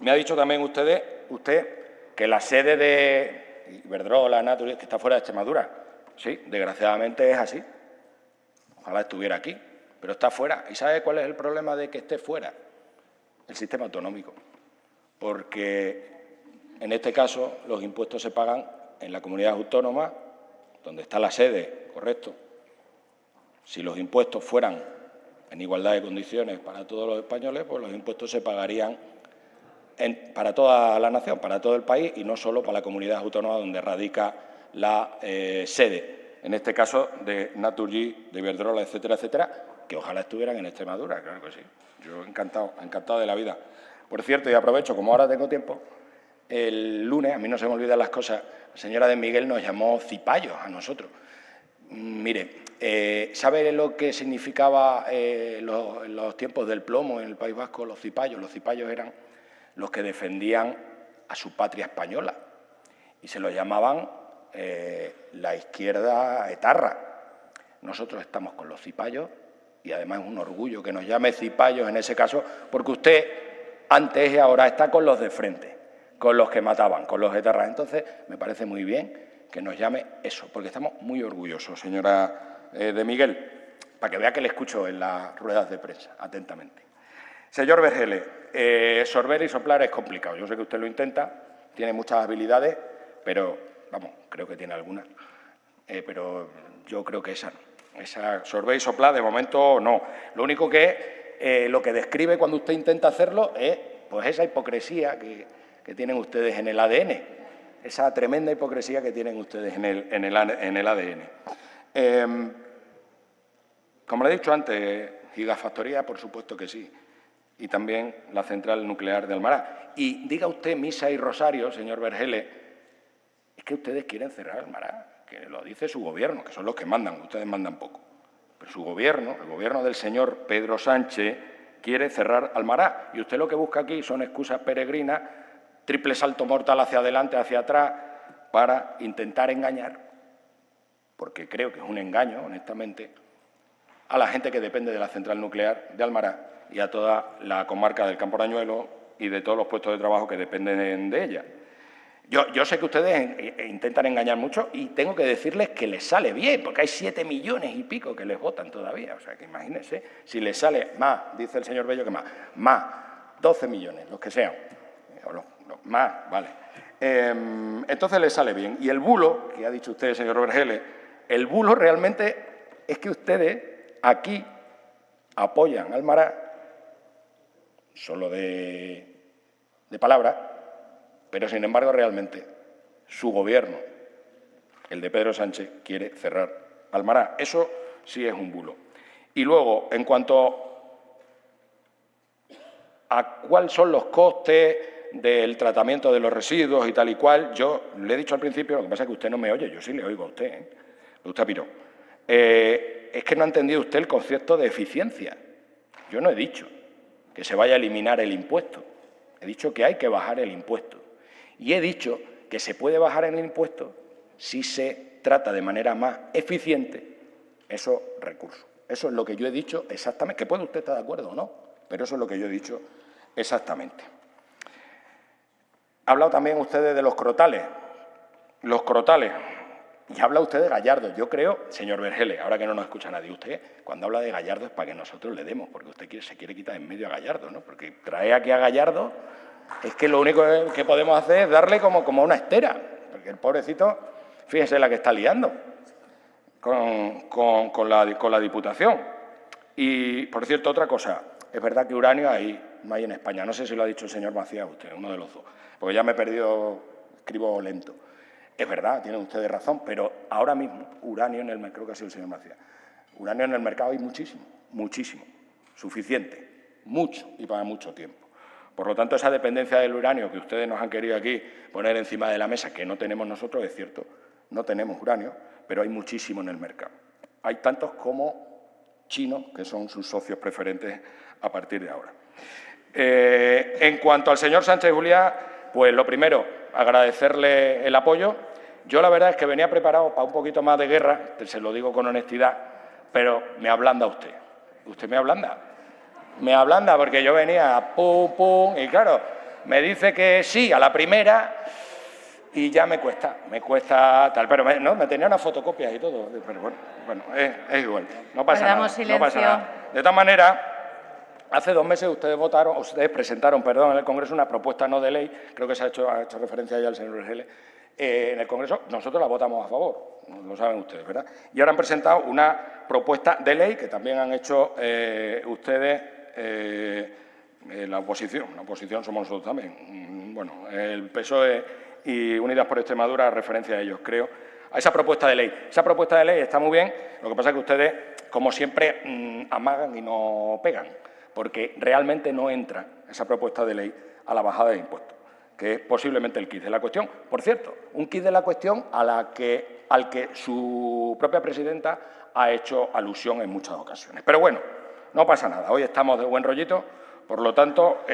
ha dicho también usted que la sede de Iberdrola, Naturgy, que está fuera de Extremadura. Sí, desgraciadamente es así. Ojalá estuviera aquí, pero está fuera. ¿Y sabe cuál es el problema de que esté fuera? El sistema autonómico. Porque en este caso los impuestos se pagan en la comunidad autónoma, donde está la sede, correcto. Si los impuestos fueran en igualdad de condiciones para todos los españoles, pues los impuestos se pagarían para toda la nación, para todo el país y no solo para la comunidad autónoma donde radica la sede. En este caso de Naturgy, de Iberdrola, etcétera, etcétera, que ojalá estuvieran en Extremadura, claro que sí. Yo encantado de la vida. Por cierto, y aprovecho, como ahora tengo tiempo, el lunes, a mí no se me olvidan las cosas, la señora de Miguel nos llamó cipayos a nosotros. Mire, ¿sabe lo que significaba los tiempos del plomo en el País Vasco, los cipayos? Los cipayos eran los que defendían a su patria española y se lo llamaban la izquierda etarra. Nosotros estamos con los cipayos y además es un orgullo que nos llame cipayos en ese caso, porque usted antes y ahora está con los de frente, con los que mataban, con los etarras. Entonces, me parece muy bien que nos llame eso, porque estamos muy orgullosos, señora de Miguel, para que vea que le escucho en las ruedas de prensa, atentamente. Señor Vergeles, sorber y soplar es complicado. Yo sé que usted lo intenta, tiene muchas habilidades, pero, vamos, creo que tiene algunas, pero yo creo que esa no. Esa sorber y soplar, de momento, no. Lo único que lo que describe cuando usted intenta hacerlo es pues esa hipocresía que tienen ustedes en el ADN, esa tremenda hipocresía que tienen ustedes en el ADN. Como le he dicho antes, gigafactoría, por supuesto que sí, y también la central nuclear de Almará. Y diga usted misa y rosario, señor Vergeles, es que ustedes quieren cerrar Almará, que lo dice su gobierno, que son los que mandan, ustedes mandan poco. Pero su gobierno, el gobierno del señor Pedro Sánchez, quiere cerrar Almará. Y usted lo que busca aquí son excusas peregrinas, triple salto mortal hacia adelante, hacia atrás, para intentar engañar, porque creo que es un engaño, honestamente, a la gente que depende de la central nuclear de Almará y a toda la comarca del Campo Arañuelo y de todos los puestos de trabajo que dependen de ella. Yo sé que ustedes intentan engañar mucho y tengo que decirles que les sale bien, porque hay 7 millones y pico que les votan todavía. O sea, que imagínense, si les sale más, dice el señor Bello que más 12 millones, los que sean, más, vale. Entonces les sale bien. Y el bulo, que ha dicho usted, señor Vergeles, el bulo realmente es que ustedes aquí apoyan al Almará, solo de palabra, pero, sin embargo, realmente su gobierno, el de Pedro Sánchez, quiere cerrar Almará. Eso sí es un bulo. Y luego, en cuanto a cuáles son los costes del tratamiento de los residuos y tal y cual, yo le he dicho al principio, lo que pasa es que usted no me oye, yo sí le oigo a usted, usted piró. Es que no ha entendido usted el concepto de eficiencia. Yo no he dicho que se vaya a eliminar el impuesto, he dicho que hay que bajar el impuesto. Y he dicho que se puede bajar el impuesto si se trata de manera más eficiente esos recursos. Eso es lo que yo he dicho exactamente, que puede usted estar de acuerdo o no, pero eso es lo que yo he dicho exactamente. Ha hablado también ustedes de los crotales. Los crotales. Y habla usted de Gallardo. Yo creo, señor Vergele, ahora que no nos escucha nadie, usted cuando habla de Gallardo es para que nosotros le demos, porque usted se quiere quitar en medio a Gallardo, ¿no? Porque trae aquí a Gallardo, es que lo único que podemos hacer es darle como una estera, porque el pobrecito, fíjese la que está liando con la Diputación. Y, por cierto, otra cosa, es verdad que uranio no hay en España. No sé si lo ha dicho el señor Macías usted, uno de los dos, porque ya me he perdido, escribo lento. Es verdad, tienen ustedes razón, pero ahora mismo uranio en el mercado, creo que ha sido el señor Macías, uranio en el mercado hay muchísimo, muchísimo, suficiente, mucho y para mucho tiempo. Por lo tanto, esa dependencia del uranio que ustedes nos han querido aquí poner encima de la mesa, que no tenemos nosotros, es cierto, no tenemos uranio, pero hay muchísimo en el mercado. Hay tantos como chinos, que son sus socios preferentes a partir de ahora. En cuanto al señor Sánchez Juliá, pues lo primero, agradecerle el apoyo. Yo la verdad es que venía preparado para un poquito más de guerra, se lo digo con honestidad, pero me ablanda usted. Usted me ablanda. Me ablanda porque yo venía pum, pum, y claro, me dice que sí a la primera y ya me cuesta tal. Pero me tenía unas fotocopias y todo, pero bueno, es igual, no pasa nada. No pasa nada. De todas maneras, hace 2 meses ustedes presentaron en el Congreso una propuesta no de ley, creo que ha hecho referencia ya el señor Vergele, en el Congreso nosotros la votamos a favor, lo saben ustedes, ¿verdad? Y ahora han presentado una propuesta de ley que también han hecho ustedes, la oposición somos nosotros también, bueno, el PSOE y Unidas por Extremadura, a referencia a ellos, creo, a esa propuesta de ley. Esa propuesta de ley está muy bien, lo que pasa es que ustedes, como siempre, amagan y no pegan, porque realmente no entra esa propuesta de ley a la bajada de impuestos, que es posiblemente el quid de la cuestión. Por cierto, un quid de la cuestión al que su propia presidenta ha hecho alusión en muchas ocasiones. Pero bueno, no pasa nada. Hoy estamos de buen rollito, por lo tanto,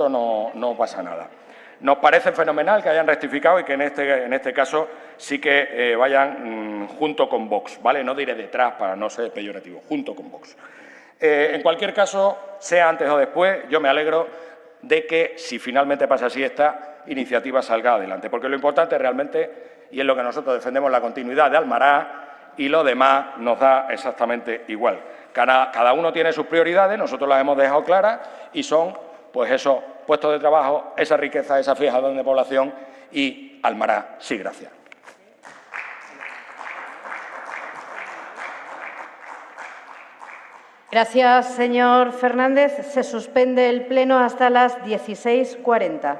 no pasa nada. Nos parece fenomenal que hayan rectificado y que en este caso sí que vayan junto con Vox, ¿vale? No diré detrás para no ser peyorativo, junto con Vox. En cualquier caso, sea antes o después, yo me alegro de que, si finalmente pasa así, esta iniciativa salga adelante. Porque lo importante realmente, y es lo que nosotros defendemos, la continuidad de Almará, y lo demás nos da exactamente igual. Cada uno tiene sus prioridades, nosotros las hemos dejado claras, y son, pues, esos puestos de trabajo, esa riqueza, esa fijación de población y Almará. Sí, gracias. Gracias, señor Fernández. Se suspende el pleno hasta las 16:40.